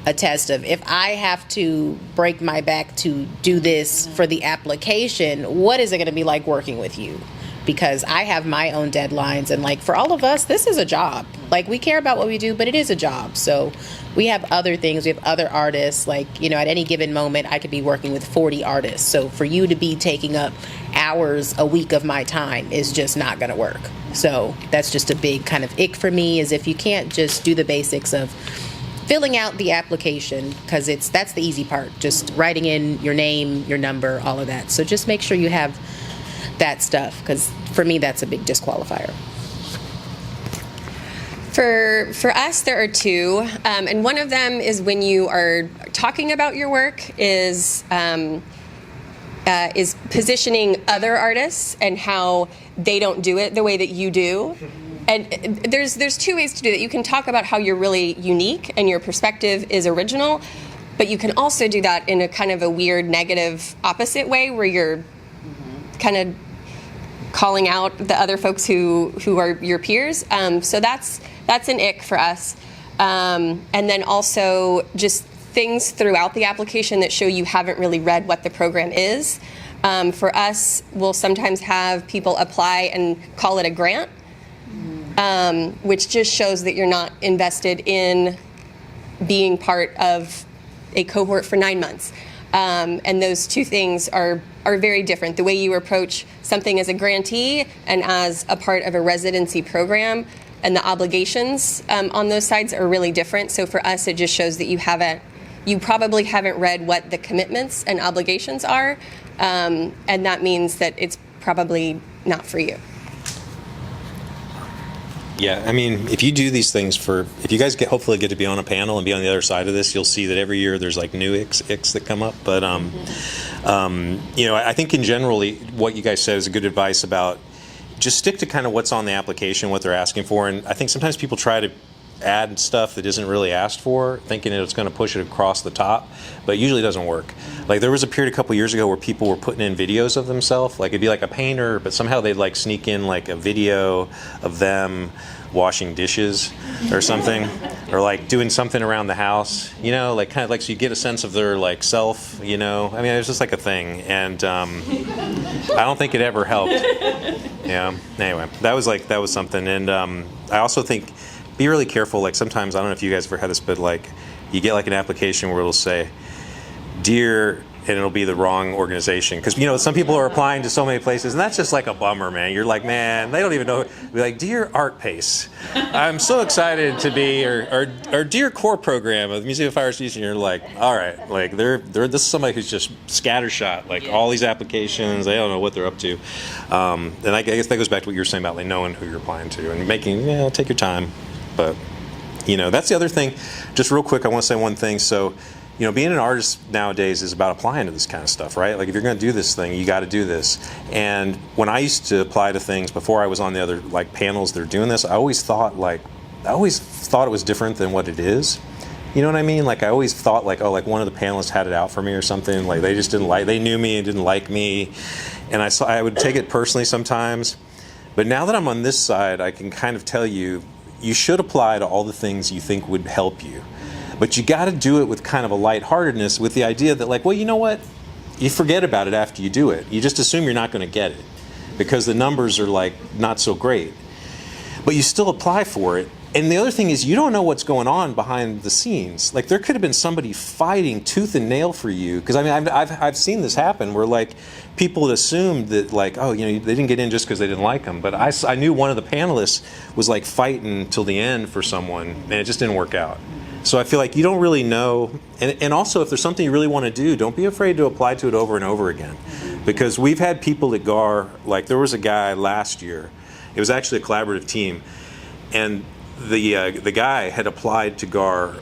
a test of, if I have to break my back to do this for the application, what is it going to be like working with you? Because I have my own deadlines, and for all of us, this is a job. We care about what we do, but it is a job. So we have other things. We have other artists. At any given moment, I could be working with 40 artists. So for you to be taking up hours a week of my time is just not going to work. So that's just a big kind of ick for me, is if you can't just do the basics of filling out the application, because that's the easy part, just writing in your name, your number, all of that. So just make sure you have that stuff, because for me that's a big disqualifier. For us, there are two, and one of them is when you are talking about your work is positioning other artists and how they don't do it the way that you do. And there's two ways to do that. You can talk about how you're really unique and your perspective is original, but you can also do that in a kind of a weird negative opposite way, where you're kind of calling out the other folks who are your peers. So that's an ick for us. And then also just things throughout the application that show you haven't really read what the program is. For us, we'll sometimes have people apply and call it a grant, which just shows that you're not invested in being part of a cohort for 9 months. And those two things are very different. The way you approach something as a grantee and as a part of a residency program, and the obligations on those sides are really different. So for us, it just shows that you probably haven't read what the commitments and obligations are, and that means that it's probably not for you. Yeah, I mean, if you do these things if you guys hopefully get to be on a panel and be on the other side of this, you'll see that every year there's like new icks that come up. But, I think in general, what you guys said is a good advice about just stick to kind of what's on the application, what they're asking for. And I think sometimes people try to add stuff that isn't really asked for, thinking that it's going to push it across the top, but it usually doesn't work. Like there was a period a couple years ago where people were putting in videos of themselves, like it'd be like a painter, but somehow they'd like sneak in like a video of them washing dishes or something, or like doing something around the house, like kind of like, so you get a sense of their like self, I mean, it was just like a thing, and I don't think it ever helped. Yeah. Anyway, that was something, and I also think be really careful. Like sometimes, I don't know if you guys ever had this, but like you get like an application where it'll say, "Dear," and it'll be the wrong organization, because some people are applying to so many places, and that's just like a bummer, man. You're like, man, they don't even know. Be like, "Dear Art Pace, I'm so excited to be," or "Dear Core Program of the Museum of Fire Arts." You're like, all right, like this is somebody who's just scattershot, like all these applications. They don't know what they're up to, and I guess that goes back to what you were saying about like knowing who you're applying to and making, take your time. But that's the other thing. Just real quick, I want to say one thing. So, being an artist nowadays is about applying to this kind of stuff, right? Like if you're going to do this thing, you got to do this. And when I used to apply to things before I was on the other like panels that are doing this, I always thought it was different than what it is. You know what I mean? Like I always thought like, oh, like one of the panelists had it out for me or something. Like they just they knew me and didn't like me, and I would take it personally sometimes. But now that I'm on this side, I can kind of tell you should apply to all the things you think would help you. But you got to do it with kind of a lightheartedness, with the idea that like, well, you know what? You forget about it after you do it. You just assume you're not going to get it because the numbers are like not so great. But you still apply for it. And the other thing is you don't know what's going on behind the scenes. Like there could have been somebody fighting tooth and nail for you. Because I mean, I've seen this happen where like people had assumed that like, oh, they didn't get in just because they didn't like them. But I knew one of the panelists was like fighting till the end for someone, and it just didn't work out. So I feel like you don't really know. And also, if there's something you really want to do, don't be afraid to apply to it over and over again. Because we've had people at GAR, like there was a guy last year. It was actually a collaborative team. And the guy had applied to GAR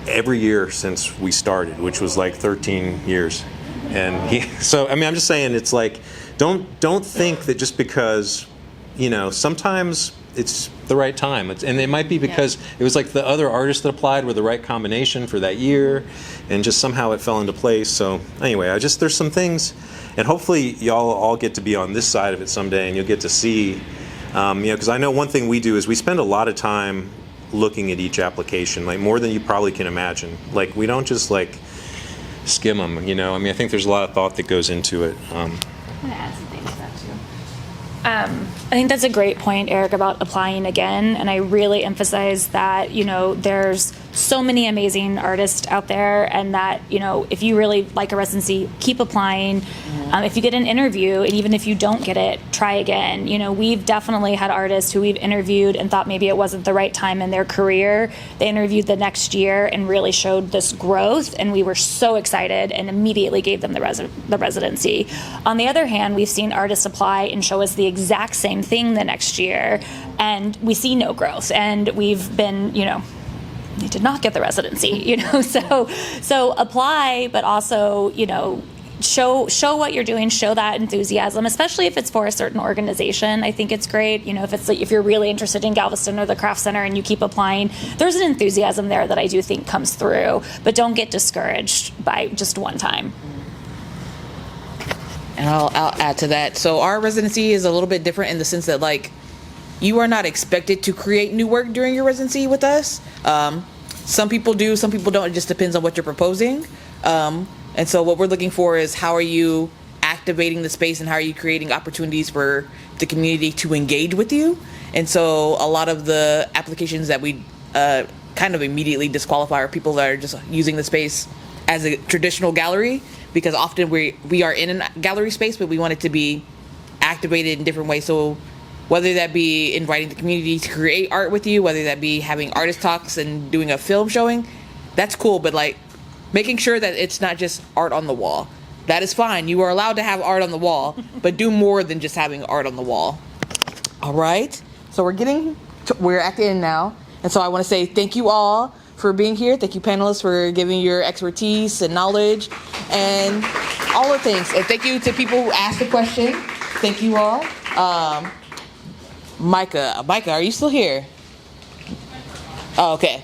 every year since we started, which was like 13 years. And I'm just saying, it's like, don't think that just because, sometimes it's the right time. And it might be because it was like the other artists that applied were the right combination for that year, and just somehow it fell into place. So anyway, there's some things, and hopefully y'all all get to be on this side of it someday, and you'll get to see, because I know one thing we do is we spend a lot of time looking at each application, like more than you probably can imagine. Like we don't just like skim them, I think there's a lot of thought that goes into it. I'm going to add something to that too. I think that's a great point, Eric, about applying again. And I really emphasize that, there's so many amazing artists out there, and that, you know, if you really like a residency, keep applying. If you get an interview, and even if you don't get it, try again. You know, we've definitely had artists who we've interviewed and thought maybe it wasn't the right time in their career. They interviewed the next year and really showed this growth, and we were so excited and immediately gave them the residency. On the other hand, we've seen artists apply and show us the exact same thing the next year, and we see no growth, and we've been, you know, they did not get the residency, you know. So apply, but also, you know, show what you're doing, show that enthusiasm, especially if it's for a certain organization. I think it's great, you know, if you're really interested in Galveston or the Craft Center and you keep applying, there's an enthusiasm there that I do think comes through, but don't get discouraged by just one time. And I'll add to that. So our residency is a little bit different in the sense that, like, you are not expected to create new work during your residency with us. Some people do, some people don't. It just depends on what you're proposing. And so what we're looking for is, how are you activating the space, and how are you creating opportunities for the community to engage with you? And so a lot of the applications that we kind of immediately disqualify are people that are just using the space as a traditional gallery, because often we are in a gallery space, but we want it to be activated in different ways. So whether that be inviting the community to create art with you, whether that be having artist talks and doing a film showing, that's cool. But like, making sure that it's not just art on the wall. That is fine. You are allowed to have art on the wall, but do more than just having art on the wall. All right. So we're at the end now. And so I want to say thank you all for being here. Thank you, panelists, for giving your expertise and knowledge and all the things. And thank you to people who asked the question. Thank you all. Micah, are you still here? Oh, okay.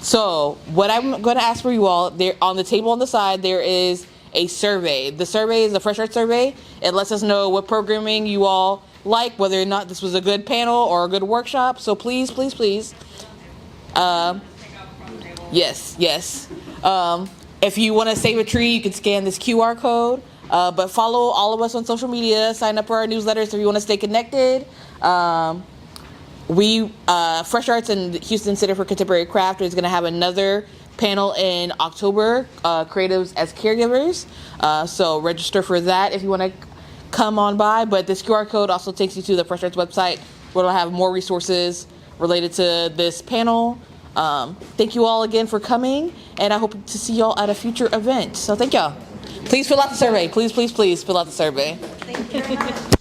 So what I'm going to ask for you all, there on the table on the side, there is a survey. The survey is a Fresh Art survey. It lets us know what programming you all like, whether or not this was a good panel or a good workshop. So please. Yes. If you want to save a tree, you can scan this QR code. But follow all of us on social media. Sign up for our newsletters if you want to stay connected. Fresh Arts and Houston Center for Contemporary Craft is going to have another panel in October, Creatives as Caregivers. So register for that if you want to come on by. But this QR code also takes you to the Fresh Arts website, where it'll have more resources related to this panel. Thank you all again for coming, and I hope to see y'all at a future event. So thank y'all. Please fill out the survey. Please fill out the survey. Thank you very much.